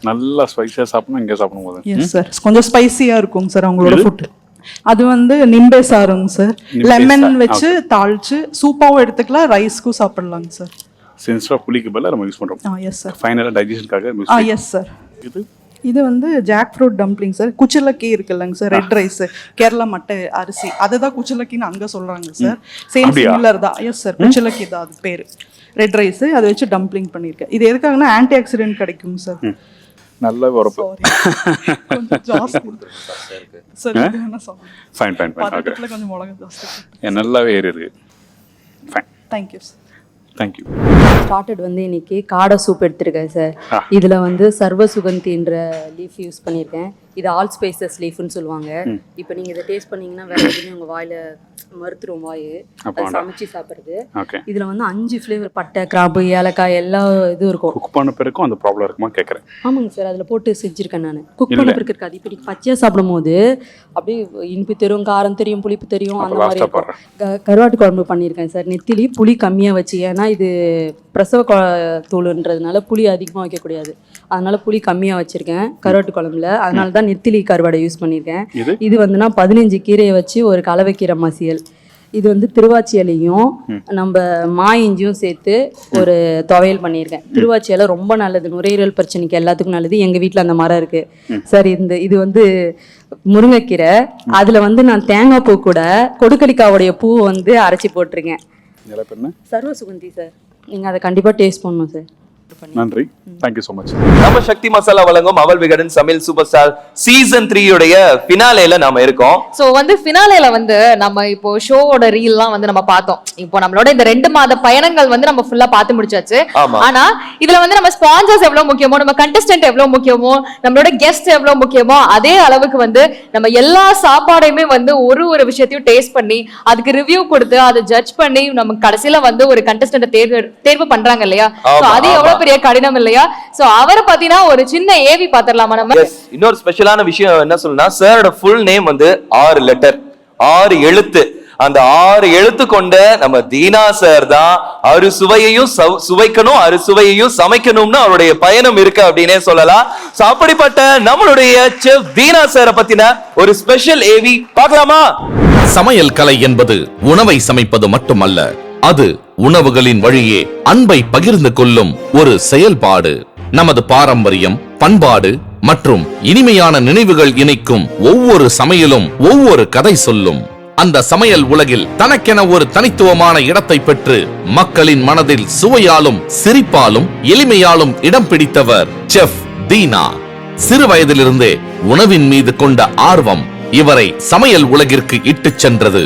நல்லா ஸ்பைஸியாக சாப்பிடணும். இங்கே சாப்பிடும் போது எஸ் சார், கொஞ்சம் ஸ்பைஸியாக இருக்குங்க சார் அவங்களோட ஃபுட். அது வந்து நிம்பே சாருங்க சார். லெமன் வச்சு தாளிச்சு சூப்பாவும் எடுத்துக்கலாம், ரைஸ்க்கும் சாப்பிடலாங்க சார். சென்ஸ்டா புளிக்கு பதிலா நம்ம யூஸ் பண்றோம். Yes sir. ஃபைனலா டைஜஷனுக்காக. Yes sir. இது வந்து ஜாக் ஃப்ரூட் டம்ப்ளிங் சார். குச்சலக்கி இருக்குல்லங்க சார், ரெட் ரைஸ், கேரளா மட்டை அரிசி, அதுதான் குச்சலக்கின்னு அங்கே சொல்றாங்க சார். சேம் சிமிலர் தான். எஸ் சார், குச்சலக்கி தான் அது பேர். ரெட் ரைஸ் அதை வச்சு டம்ப்ளிங் பண்ணியிருக்கேன். இது எதுக்காகனா ஆன்டி ஆக்சிடென்ட் கிடைக்கும் சார். நல்ல உரப்பு. நல்லாவே ஏறி இருக்கு. Thank you sir. தேங்க்யூ. ஸ்டார்டட் வந்து இன்னைக்கு காடை சூப் எடுத்திருக்கேன் சார். இதில் வந்து சர்வ சுகந்தின்ற லீஃப் யூஸ் பண்ணியிருக்கேன். இது ஆல் ஸ்பைசஸ் லீஃப்னு சொல்லுவாங்க. இப்போ நீங்கள் இதை டேஸ்ட் பண்ணீங்கன்னா வேற எதுவுமே உங்கள் வாயில் மறுத்துரும் வாய். அது சமைச்சு சாப்பிட்றது. இதில் வந்து 5 ஃப்ளேவர், பட்டை, கிராம்பு, ஏலக்காய் எல்லா இதுவும் இருக்கும். குக் பண்ண பிறக்கும் அந்த ப்ராப்ளம் இருக்குமா கேட்குறேன். ஆமாங்க சார், அதில் போட்டு செஞ்சுருக்கேன் நான். குக் பண்ண பிறகு இருக்காது. இப்போ நீங்கள் பச்சையாக சாப்பிடும் போது அப்படியே இனிப்பு தெரியும், காரம் தெரியும், புளிப்பு தெரியும், அந்த மாதிரி இருக்கும். கருவாட்டு குழம்பு பண்ணியிருக்கேன் சார். நெத்திலி புளி கம்மியாக வச்சு, ஏன்னா இது பிரசவ தூளுன்றதுனால புளி அதிகமாக வைக்கக்கூடாது. அதனால புளி கம்மியாக வச்சுருக்கேன் கருவாட்டு குழம்புல. அதனால தான் நெத்திலி கருவாடை யூஸ் பண்ணியிருக்கேன். இது வந்துன்னா 15 கீரையை வச்சு ஒரு கலவைக்கீரை மசியல். இது வந்து திருவாச்சி இலையும் நம்ம மா இஞ்சியும் சேர்த்து ஒரு துவையல் பண்ணியிருக்கேன். திருவாச்சி இலை ரொம்ப நல்லது, நுரையீரல் பிரச்சனைக்கு எல்லாத்துக்கும் நல்லது. எங்கள் வீட்டில் அந்த மரம் இருக்குது சார். இது வந்து முருங்கைக்கீரை. அதில் வந்து நான் தேங்காய் பூ கூட கொடுக்கலிக்காவுடைய பூ வந்து அரைச்சி போட்டிருக்கேன். சர்வ சுகந்தி சார். நீங்கள் அதை கண்டிப்பாக டேஸ்ட் பண்ணணும் சார். நன்றி, தேங்க்யூ ஸோ மச். நம்ம சக்தி மசாலா வழங்கும் அவள் விகடன் சமையல் சூப்பர் ஸ்டார் சீசன் 3 உடைய ஃபினாலேல நாம இருக்கோம். சோ வந்து ஃபினாலேல வந்து நம்ம இப்போ ஷோவோட ரீல்லாம் வந்து நம்ம பார்த்தோம். இப்போ நம்மளோட இந்த 2 மாத பயணங்கள் வந்து நம்ம ஃபுல்லா பார்த்து முடிச்சாச்சு. ஆனா இதுல வந்து நம்ம ஸ்பான்சர்ஸ் எவ்வளவு முக்கியமோ, நம்ம கண்டஸ்டன்ட் எவ்வளவு முக்கியமோ, நம்மளோட கெஸ்ட் எவ்வளவு முக்கியமோ, அதே அளவுக்கு வந்து நம்ம எல்லா சாப்பாடையுமே வந்து ஒரு விஷயத்தையும் டேஸ்ட் பண்ணி அதுக்கு ரிவ்யூ கொடுத்து அதை ஜட்ஜ் பண்ணி நம்ம கடைசியில வந்து ஒரு கண்டஸ்டன்ட் தேர்வு பண்றாங்க இல்லையா? அது எவ்வளவு பெரிய கடினம் இல்லையா? சோ அவரை பத்தினா ஒரு சின்ன ஏவி பாத்திரலாமா நம்ம? இன்னொரு ஸ்பெஷலான விஷயம் என்ன சொல்லணும்னா, சாரோட ஃபுல் நேம் வந்து 6 லெட்டர், 6 எழுத்து. அந்த 6 எழுத்து கொண்ட நம்ம தீனா சார் தான் அறுசுவையையும் சுவைக்கணும், அறுசுவையையும் சமைக்கணும்னு அவருடைய பயணம் இருக்கு அப்படின்னே சொல்லலாம். சோ அப்படிப்பட்ட நம்மளுடைய செஃப் தீனா சாரை பத்தின ஒரு ஸ்பெஷல் ஏவி பார்க்கலாமா? சமையல் கலை என்பது உணவை சமைப்பது மட்டுமல்ல, அது உணவுகளின் வழியே அன்பை பகிர்ந்து கொள்ளும் ஒரு செயல்பாடு. நமது பாரம்பரியம், பண்பாடு மற்றும் இனிமையான நினைவுகள் இணைக்கும் ஒவ்வொரு சமையலும் ஒவ்வொரு கதை சொல்லும். அந்த சமையல் உலகில் தனக்கென ஒரு தனித்துவமான இடத்தை பெற்று மக்களின் மனதில் சுவையாலும் சிரிப்பாலும் எளிமையாலும் இடம் பிடித்தவர் செஃப் தீனா. சிறு வயதிலிருந்தே உணவின் மீது கொண்ட ஆர்வம் இவரை சமையல் உலகிற்கு இட்டுச் சென்றது.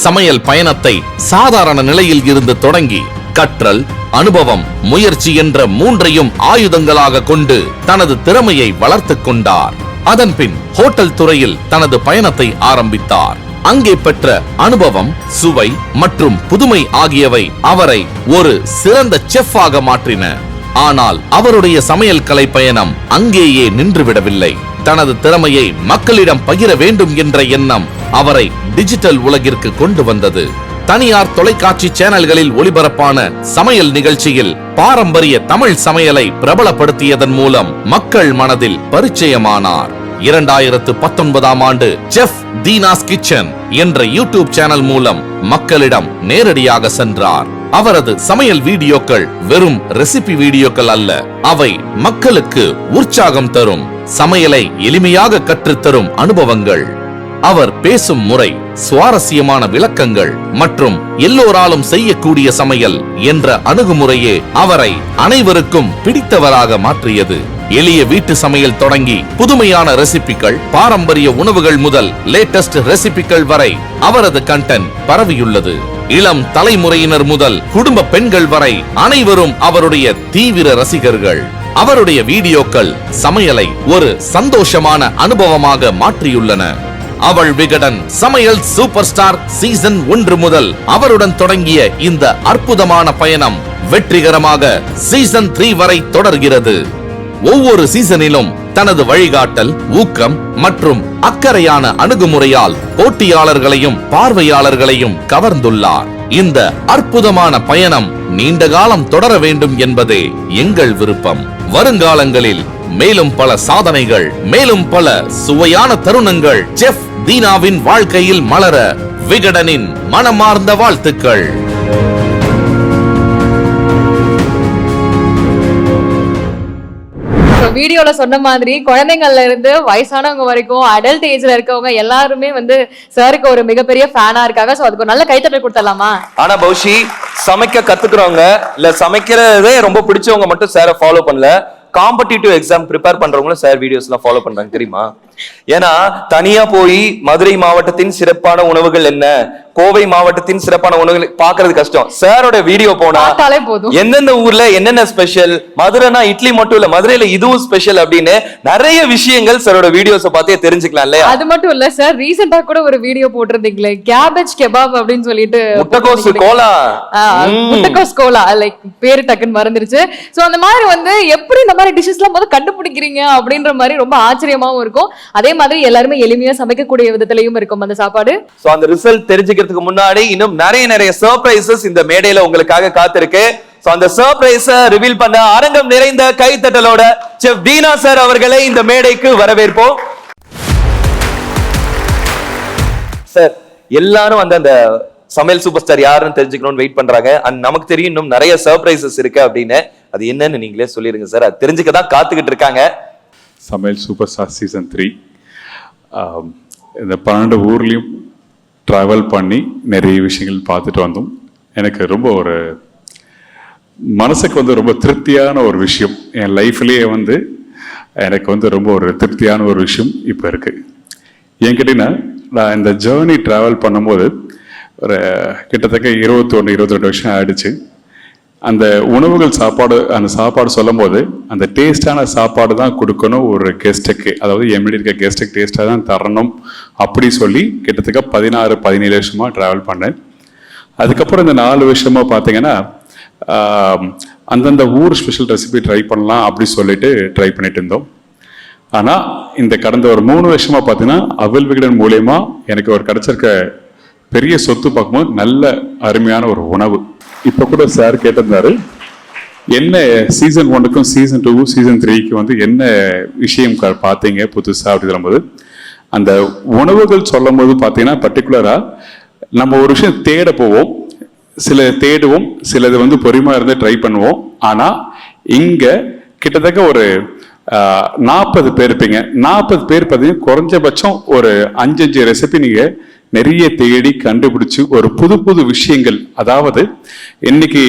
சமையல் பயணத்தை சாதாரண நிலையில் இருந்து தொடங்கி கற்றல், அனுபவம், முயற்சி என்ற 3ஐயும் ஆயுதங்களாக கொண்டு தனது திறமையை வளர்த்துக் கொண்டார். அதன்பின் ஹோட்டல் துறையில் தனது பயணத்தை ஆரம்பித்தார். அங்கே பெற்ற அனுபவம், சுவை மற்றும் புதுமை ஆகியவை அவரை ஒரு சிறந்த செஃப்பாக மாற்றின. ஆனால் அவருடைய சமையல் கலை பயணம் அங்கேயே நின்றுவிடவில்லை. தனது திறமையை மக்களிடம் பகிர வேண்டும் என்ற எண்ணம் அவரை டிஜிட்டல் உலகிற்கு கொண்டு வந்தது. தனியார் தொலைக்காட்சி சேனல்களில் ஒளிபரப்பான சமையல் நிகழ்ச்சியில் பாரம்பரிய தமிழ் சமையலை பிரபலப்படுத்தியதன் மூலம் மக்கள் மனதில் பரிச்சயமானார். 2019ஆம் ஆண்டு செஃப் தீனாஸ் கிச்சன் என்ற யூடியூப் சேனல் மூலம் மக்களிடம் நேரடியாக சென்றார். அவரது சமையல் வீடியோக்கள் வெறும் ரெசிபி வீடியோக்கள் அல்ல, அவை மக்களுக்கு உற்சாகம் தரும், சமையலை எளிமையாக கற்றுத்தரும் அனுபவங்கள். அவர் பேசும் முறை, சுவாரஸ்யமான விளக்கங்கள் மற்றும் எல்லோராலும் செய்யக்கூடிய சமையல் என்ற அணுகுமுறையே அவரை அனைவருக்கும் பிடித்தவராக மாற்றியது. எளிய வீட்டு சமையல் தொடங்கி புதுமையான ரெசிபிகள், பாரம்பரிய உணவுகள் முதல் லேட்டஸ்ட் ரெசிபிகள் வரை அவரது கண்டென்ட் பரவியுள்ளது. இளம் தலைமுறையினர் முதல் குடும்ப பெண்கள் வரை அனைவரும் அவருடைய தீவிர ரசிகர்கள். அவருடைய வீடியோக்கள் சமையலை ஒரு சந்தோஷமான அனுபவமாக மாற்றியுள்ளன. அவள் விகடன் சமையல் சூப்பர் ஸ்டார் சீசன் 1 முதல் அவருடன் தொடங்கிய இந்த அற்புதமான பயணம் வெற்றிகரமாக சீசன் 3 வரை தொடர்கிறது. ஒவ்வொரு சீசனிலும் தனது வழிகாட்டல், ஊக்கம் மற்றும் அக்கறையான அணுகுமுறையால் போட்டியாளர்களையும் பார்வையாளர்களையும் கவர்ந்துள்ளார். இந்த அற்புதமான பயணம் நீண்ட காலம் தொடர வேண்டும் என்பதே எங்கள் விருப்பம். வருங்காலங்களில் மேலும் பல சாதனைகள், மேலும் பல சுவையான தருணங்கள் செஃப் தீனாவின் வாழ்க்கையில் மலர விகடனின் மனமார்ந்த வாழ்த்துக்கள். வீடியோல சொன்ன மாதிரி குழந்தைங்கள்ல இருந்து வயசானவங்க வரைக்கும் அடல்ட் ஏஜ்ல இருக்கவங்க எல்லாருமே வந்து சாருக்கு ஒரு மிகப்பெரிய ஃபேனா இருக்காங்க. சோ அதுக்கு ஒரு நல்ல கைத்தட்டல் கொடுத்துடலாமா? ஆனா பௌஷி, சமைக்க கத்துக்கிறவங்க இல்ல சமைக்கிறதே ரொம்ப பிடிச்சவங்க மட்டும் சாரை ஃபாலோ பண்ணல, காம்படிட்டிவ் எக்ஸாம் ப்ரிப்பேர் பண்றவங்களும் சார் வீடியோஸ் எல்லாம் ஃபாலோ பண்றாங்க தெரியுமா? ஏன்னா தனியா போய் மதுரை மாவட்டத்தின் சிறப்பான உணவுகள் என்ன, கோவை மாவட்டத்தின் சிறப்பான உணவுகள் பாக்குறது கஷ்டம். சாரோட வீடியோ போனா எந்தெந்த ஊர்ல என்னென்ன ஸ்பெஷல், மதுரைனா இட்லி மட்டும் இல்ல, மதுரையில இதுவும் ஸ்பெஷல் அப்படின்னு நிறைய விஷயங்கள் சாரோட வீடியோஸை பார்த்தே தெரிஞ்சுக்கலாம் இல்லையா? அது மட்டும் இல்ல சார், ரீசெண்டா கூட ஒரு வீடியோ போட்டிருந்தீங்களே, கேபேஜ் கெபாப் அப்படின்னு சொல்லிட்டு, முட்டைகோஸ் கோலா, முட்டைகோஸ் கோலா, லைக் பேரு டக்குன்னு மறந்துருச்சு. சோ அந்த மாதிரி வந்து எப்படி இந்த மாதிரி டிஷஸ் எல்லாம் முதல்ல கண்டுபிடிக்கிறீங்க அப்படின்ற மாதிரி ரொம்ப ஆச்சரியமாவும் இருக்கும். அதே மாதிரி எல்லாருமே எளிமையா சமைக்கக்கூடிய விதத்திலையும் இருக்கும் அந்த சாப்பாடு. சோ அந்த ரிசல்ட் தெரிஞ்சுக்கிறதுக்கு முன்னாடி இன்னும் நிறைய சர்ப்ரைசஸ் இந்த மேடையில உங்களுக்காக காத்திருக்கு. சோ அந்த சர்ப்ரைஸ ரிவீல் பண்ண அரங்கம் நிறைந்த கைத்தட்டலோட செஃப் தீனா சார் அவர்களை இந்த மேடைக்கு வரவேற்போம். சார், எல்லாரும் வந்து அந்த சமையல் சூப்பர் ஸ்டார் யாருன்னு தெரிஞ்சுக்கணும்னு வெயிட் பண்றாங்க. அண்ட் நமக்கு தெரியும் இன்னும் நிறைய சர்ப்ரைசஸ் இருக்கு அப்படின்னு. அது என்னன்னு நீங்களே சொல்லிருங்க சார். அது தெரிஞ்சுக்க தான் காத்துக்கிட்டு இருக்காங்க. சமையல் சூப்பர் ஸ்டார் சீசன் 3 இந்த 12 ஊர்லேயும் ட்ராவல் பண்ணி நிறைய விஷயங்கள் பார்த்துட்டு வந்தோம். எனக்கு ரொம்ப ஒரு மனசுக்கு வந்து ரொம்ப திருப்தியான ஒரு விஷயம், என் லைஃப்லேயே வந்து எனக்கு வந்து ரொம்ப ஒரு திருப்தியான ஒரு விஷயம் இப்போ இருக்குது. ஏன் கேட்டிங்கன்னா, நான் இந்த ஜேர்னி ட்ராவல் பண்ணும்போது ஒரு கிட்டத்தட்ட 21-22 வருஷம் ஆயிடுச்சு. அந்த உணவுகள் அந்த சாப்பாடு சொல்லும் போது அந்த டேஸ்டான சாப்பாடு தான் கொடுக்கணும் ஒரு கெஸ்ட்டுக்கு, அதாவது எம்மிடி இருக்க கெஸ்ட்டுக்கு டேஸ்ட்டாக தான் தரணும் அப்படி சொல்லி கிட்டத்தட்ட 16-17 வருஷமாக ட்ராவல் பண்ணேன். அதுக்கப்புறம் இந்த 4 வருஷமா பார்த்தீங்கன்னா அந்தந்த ஊர் ஸ்பெஷல் ரெசிபி ட்ரை பண்ணலாம் அப்படி சொல்லிட்டு ட்ரை பண்ணிட்டு இருந்தோம். ஆனால் இந்த கடந்த ஒரு 3 வருஷமா பார்த்தீங்கன்னா அவல் விகடன் மூலயமா எனக்கு ஒரு கிடைச்சிருக்க பெரிய சொத்து பார்க்கும்போது நல்ல அருமையான ஒரு உணவு. இப்போ கூட சார் கேட்டிருந்தாரு என்ன சீசன் 1க்கும் சீசன் 2 சீசன் 3க்கு வந்து என்ன விஷயம் பார்த்தீங்க புதுசாக அப்படி சொல்லும்போது, அந்த உணவுகள் சொல்லும் போது பார்த்தீங்கன்னா பர்டிகுலராக நம்ம ஒரு விஷயம் தேட போவோம், சில தேடுவோம், சிலது வந்து பொறுமையாக இருந்து ட்ரை பண்ணுவோம். ஆனால் இங்கே கிட்டத்தட்ட ஒரு 40 பேர் இருப்பீங்க. 40 பேர் பார்த்தீங்கன்னா குறைஞ்சபட்சம் ஒரு 5 ரெசிபி நீங்கள் நிறைய தேடி கண்டுபிடிச்சு ஒரு புது புது விஷயங்கள், அதாவது இன்னைக்கு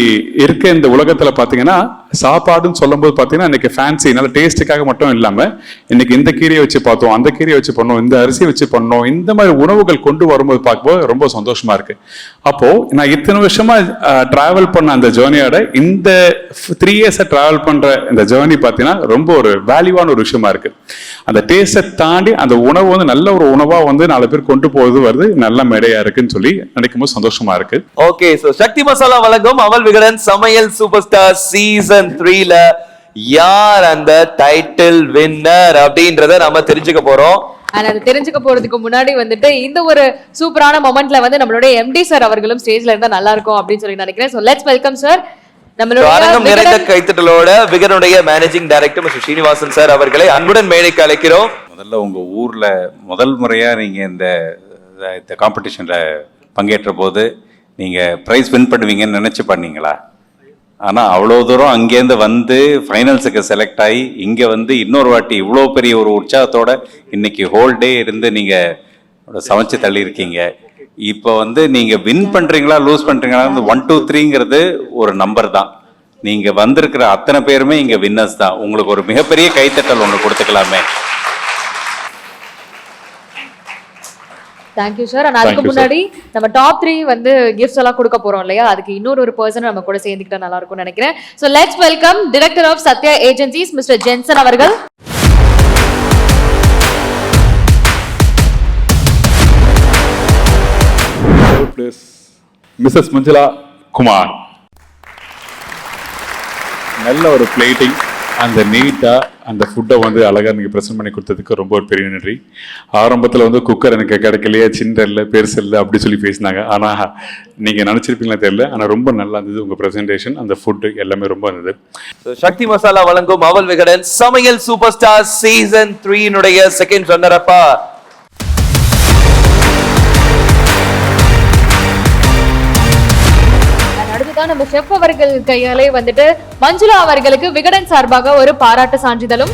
இருக்க இந்த உலகத்துல பாத்தீங்கன்னா சாப்பாடுன்னு சொல்லும் போது பாத்தீங்கன்னா இன்னைக்கு ஃபேன்சி நல்ல டேஸ்ட்டுக்காக மட்டும் இல்லாம இன்னைக்கு இந்த கீரையை வச்சு பார்த்தோம், அந்த கீரையை வச்சு பண்ணோம், இந்த அரிசி வச்சு பண்ணோம், இந்த மாதிரி உணவுகள் கொண்டு வரும்போது பார்க்கும்போது ரொம்ப சந்தோஷமா இருக்கு. அப்போ நான் இத்தனை வருஷமா டிராவல் பண்ண அந்த ஜேர்னியோட இந்த 3 இயர்ஸை டிராவல் பண்ற இந்த ஜேர்னி பாத்தீங்கன்னா ரொம்ப ஒரு வேல்யூவான ஒரு விஷயமா இருக்கு. அந்த டேஸ்ட்டை தாண்டி அந்த உணவு வந்து நல்ல ஒரு உணவா வந்து 4 பேர் கொண்டு போவது வருது நல்ல மேடையா இருக்குன்னு சொல்லி நினைக்கும் போது சந்தோஷமா இருக்கு. ஓகே, சோ சக்தி மசாலா வழங்கும் அவல் விகடன் சமையல் சூப்பர் ஸ்டார் சீசன் 3ல யார் அந்த டைட்டில் வின்னர் அப்படின்றத நாம தெரிஞ்சுக்க போறோம். அது தெரிஞ்சுக்க போறதுக்கு முன்னாடி வந்துட்டு இந்த ஒரு சூப்பரான மொமெண்ட்ல வந்து நம்மளுடைய எம்டி சார் அவர்களும் ஸ்டேஜ்ல இருந்தா நல்லா இருக்கும் அப்படின்னு சொல்லி நினைக்கிறேன். So let's welcome sir. அரங்கம் நிறைந்த கைத்தட்டலோட விகடனுடைய managing director mister Srinivasan sir அவர்களை அன்புடன் மேடைக்கு அழைக்கிறோம். முதல்ல உங்க ஊர்ல முதல் முறையா நீங்க இந்த காம்படிஷன்ல பங்கேற்ற போது நீங்க பிரைஸ் வின் பண்ணுவீங்கன்னு நினைச்சு பண்ணீங்களா? ஆனா அவ்வளோ தூரம் அங்கேருந்து வந்து ஃபைனல்ஸுக்கு செலக்ட் ஆகி இங்க வந்து இன்னொரு வாட்டி இவ்வளோ பெரிய ஒரு உற்சாகத்தோட இன்னைக்கு ஹோல் டே இருந்து நீங்க சமைச்சு தள்ளி இருக்கீங்க. இப்போ வந்து நீங்க வின் பண்றீங்களா லூஸ் பண்றீங்களா 1 2 3ங்கிறது ஒரு நம்பர் தான். நீங்க வந்திருக்கிற அத்தனை பேருமே இங்க வின்னர்ஸ் தான். உங்களுக்கு ஒரு மிகப்பெரிய கைத்தட்டல் ஒன்று கொடுத்துக்கலாமே. Thank you sir. ஆனா அதுக்கு முன்னாடி நம்ம டாப் 3 வந்து கிஃப்ட்ஸ் எல்லாம் கொடுக்க போறோம் இல்லையா, அதுக்கு இன்னொரு பர்சன் நம்ம கூட சேர்ந்துக்கிட்டா நல்லா இருக்கும்னு நினைக்கிறேன். So let's welcome director of Sathya agencies mister Jensen அவர்கள். மிஸ்ஸஸ் மஞ்சுளா குமார், நல்ல ஒரு பிளேட்டிங், அந்த நீட்டாக அந்த ஃபுட்டை வந்து அழகாக நீங்கள் ப்ரெசென்ட் பண்ணி கொடுத்ததுக்கு ரொம்ப ஒரு பெரிய நன்றி. ஆரம்பத்தில் வந்து குக்கர் எனக்கு கிடைக்கலையே, சின்னரில் பெருசு இல்லை அப்படி சொல்லி பேசினாங்க. ஆனால் நீங்கள் நினச்சிருப்பீங்களா தெரியல, ஆனால் ரொம்ப நல்லா இருந்தது உங்கள் ப்ரெசன்டேஷன், அந்த ஃபுட்டு எல்லாமே ரொம்ப இருந்தது. சக்தி மசாலா வழங்கும் அவல் விகடன் சமையல் சூப்பர் ஸ்டார் சீசன் 3னுடைய செகண்ட் ரன்னர் அப்பா அடுத்ததான் நம்ம செஃப் அவர்கள் கையாலே வந்துட்டு மஞ்சுளா அவர்களுக்கு விகடன் சார்பாக ஒரு பாராட்டு சான்றிதழும்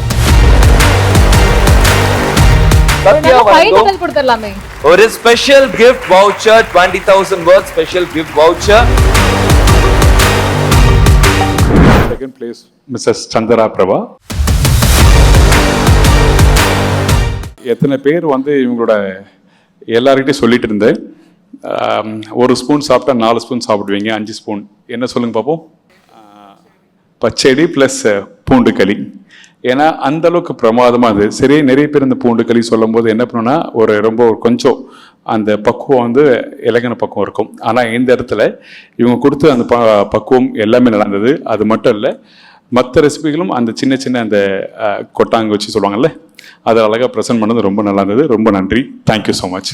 கொடுத்துடலாமே. ஒரு special gift voucher 20,000 worth special gift voucher. Second place Mrs Chandra Prabha. எத்தனை பேர் வந்து இவங்களோட எல்லார்கிட்டையும் சொல்லிட்டு இருந்தேன், ஒரு ஸ்பூன் சாப்பிட்டா 4 ஸ்பூன் சாப்பிடுவீங்க, 5 ஸ்பூன் என்ன சொல்லுங்க பார்ப்போம். பச்சடி ப்ளஸ் பூண்டு களி, ஏன்னா அந்த அளவுக்கு பிரமாதமாக அது. சரி, நிறைய பேர் இந்த பூண்டு களி சொல்லும் போது என்ன பண்ணுன்னா ஒரு ரொம்ப கொஞ்சம் அந்த பக்குவம் வந்து இலகன பக்குவம் இருக்கும். ஆனால் இந்த இடத்துல இவங்க கொடுத்து அந்த பக்குவம் எல்லாமே நடந்தது. அது மட்டும் இல்லை, மற்ற ரெசிபிகளும் அந்த சின்ன சின்ன அந்த கொட்டாங்க வச்சு சொல்லுவாங்கல்ல, அதை அழகாக ப்ரெசென்ட் பண்ணது ரொம்ப நல்லா இருந்தது. ரொம்ப நன்றி, தேங்க்யூ ஸோ மச்.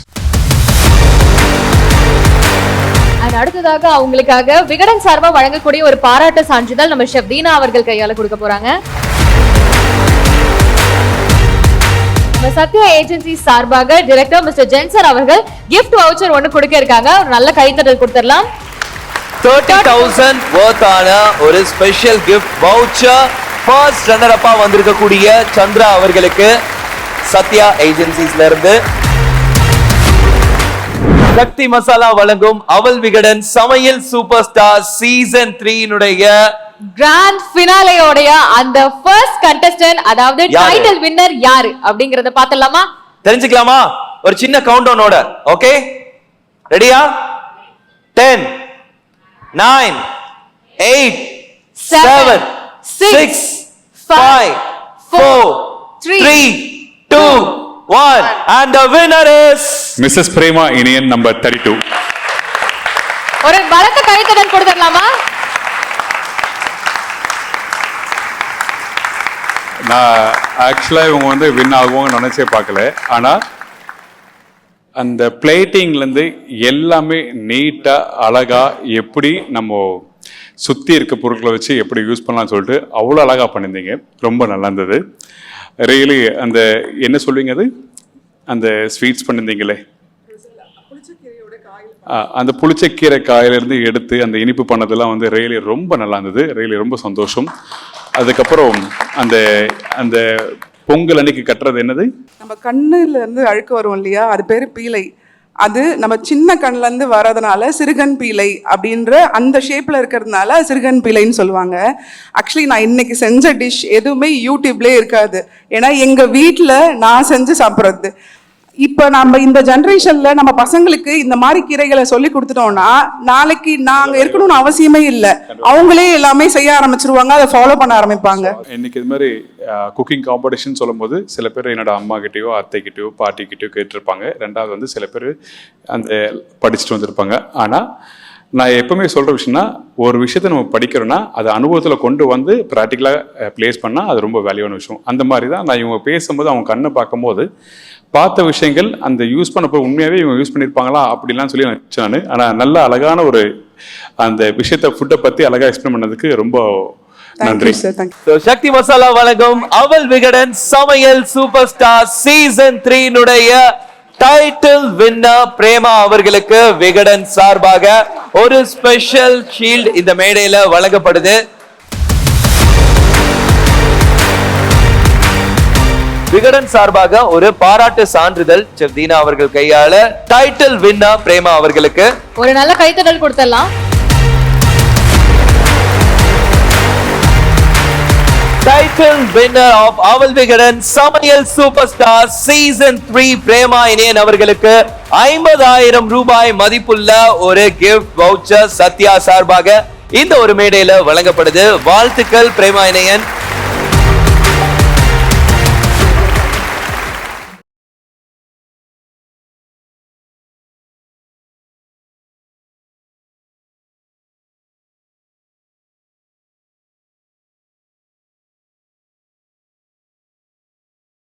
அடுத்ததாக அவங்களுக்காக விகடன் சார்பா வழங்கக்கூடிய ஒரு பாராட்டு சான்றிதழ் நம்ம ஷெஃப் தீனா அவர்கள் கையால கொடுக்க போறாங்க. நம்ம சத்யா ஏஜென்சி சார்பாக டைரக்டர் மிஸ்டர் ஜென்சர் அவர்கள் gift voucher ஒன்னு கொடுக்க இருக்காங்க. ஒரு நல்ல கைத்தட்டல் கொடுத்துடலாம். 30,000 worth ஆன ஒரு special gift voucher first runner அப்பா வந்திருக்கக்கூடிய சந்திரா அவர்களுக்கு சத்யா ஏஜென்சிஸ்ல இருந்து. சக்தி மசாலா வழங்கும் அவல் விகடன் சமையல் சூப்பர் ஸ்டார் சீசன் 3 கிராண்ட் ஃபினாலேயோடைய அந்த ஃபர்ஸ்ட் கண்டஸ்டன்ட், அதாவது டைட்டில் வின்னர் யாரு அப்படிங்கறத பார்த்தலாமா? தெரிஞ்சுக்கலாமா? ஒரு சின்ன கவுண்ட் டவுனோட. ஓகே, ரெடியா? 10 9 8 7 6 5 4 3 2 1 and the winner is Mrs. Prema Inian number 32. ஒரு பலத்த கைத்தட்டல் கொடுத்துடலாமா? நான் ஆக்சுவலாக இவங்க வந்து வின் ஆகுவோம்னு நினச்சே பார்க்கல. ஆனால் அந்த பிளேட்டிங்லேருந்து எல்லாமே நீட்டாக அழகாக எப்படி நம்ம சுற்றி இருக்க பொருட்களை வச்சு எப்படி யூஸ் பண்ணலாம்னு சொல்லிட்டு அவ்வளோ அழகாக பண்ணியிருந்தீங்க. ரொம்ப நல்லா இருந்தது ரியலி. அந்த என்ன சொல்வீங்க, அது அந்த ஸ்வீட்ஸ் பண்ணியிருந்தீங்களே, அந்த புளிச்சக்கீரை காயிலிருந்து எடுத்து அந்த இனிப்பு பண்ணதெல்லாம் வந்து ரியலி ரொம்ப நல்லா இருந்தது. ரியலி ரொம்ப சந்தோஷம். அதுக்கப்புறம் அந்த அந்த பொங்கல் அன்னைக்கு கட்டுறது என்னது, நம்ம கண்ணுல இருந்து அழுக்கு வரும் இல்லையா, அது பேரு பீலை. அது நம்ம சின்ன கண்ணுல இருந்து வரதுனால சிறுகன் பீலை அப்படின்ற அந்த ஷேப்ல இருக்கிறதுனால சிறுகன் பீலைன்னு சொல்லுவாங்க. ஆக்சுவலி நான் இன்னைக்கு செஞ்ச டிஷ் எதுவுமே யூடியூப்லேயே இருக்காது. ஏன்னா எங்க வீட்டில் நான் செஞ்சு சாப்பிட்றது. இப்போ நம்ம இந்த ஜென்ரேஷன்ல நம்ம பசங்களுக்கு இந்த மாதிரி கீரைகளை சொல்லி கொடுத்துட்டோம்னா நாளைக்கு நாங்க இருக்கணும்னு அவசியமே இல்லை, அவங்களே எல்லாமே செய்ய ஆரம்பிச்சிருவாங்க, அதை ஃபாலோ பண்ண ஆரம்பிப்பாங்க. இன்னைக்கு இது மாதிரி குக்கிங் காம்படிஷன் சொல்லும் போது சில பேர் என்னோட அம்மா கிட்டேயோ அத்தைக்கிட்டேயோ பாட்டிக்கிட்டேயோ கேட்டிருப்பாங்க. ரெண்டாவது வந்து சில பேர் அந்த படிச்சுட்டு வந்திருப்பாங்க. ஆனால் நான் எப்பவுமே சொல்கிற விஷயம்னா, ஒரு விஷயத்தை நம்ம படிக்கிறோன்னா அதை அனுபவத்தில் கொண்டு வந்து ப்ராக்டிக்கலாக ப்ளேஸ் பண்ணால் அது ரொம்ப வேல்யூவான விஷயம். அந்த மாதிரி தான் நான் இவங்க பேசும்போது அவங்க கண்ணை பார்க்கும்போது பார்த்த விஷயங்கள் அந்த யூஸ் பண்ணப்போ உண்மையாகவே இவங்க யூஸ் பண்ணியிருப்பாங்களா அப்படிலாம் சொல்லி நினச்சேன் நான். ஆனால் நல்ல அழகான ஒரு அந்த விஷயத்தை ஃபுட்டை பற்றி அழகாக எக்ஸ்பிளைன் பண்ணதுக்கு ரொம்ப நன்றி. சக்தி மசாலா வழங்கும் அவல் விகடன் சமையல் super star season 3 title winner Prema அவர்களுக்கு விகடன் சார்பாக ஒரு ஸ்பெஷல் ஷீல்ட் இந்த மேடையில வழங்கப்படுது. விகடன் சார்பாக ஒரு பாராட்டு சான்றிதழ் செஃப் தீனா அவர்கள் கையால டைட்டில் வின்னர் பிரேமா அவர்களுக்கு ஒரு நல்ல கைத்தட்டல் கொடுத்துடலாம். டைட்டில் வின்னர் ஆஃப் அவல் விகடன் சமையல் super star season 3 Prema Iniyan அவர்களுக்கு 50,000 ரூபாய் மதிப்புள்ள ஒரு கிஃப்ட் வவுச்சர் சத்யா சார்பாக இந்த ஒரு மேடையில வழங்கப்படுது. வாழ்த்துக்கள் பிரேமா இனியன்.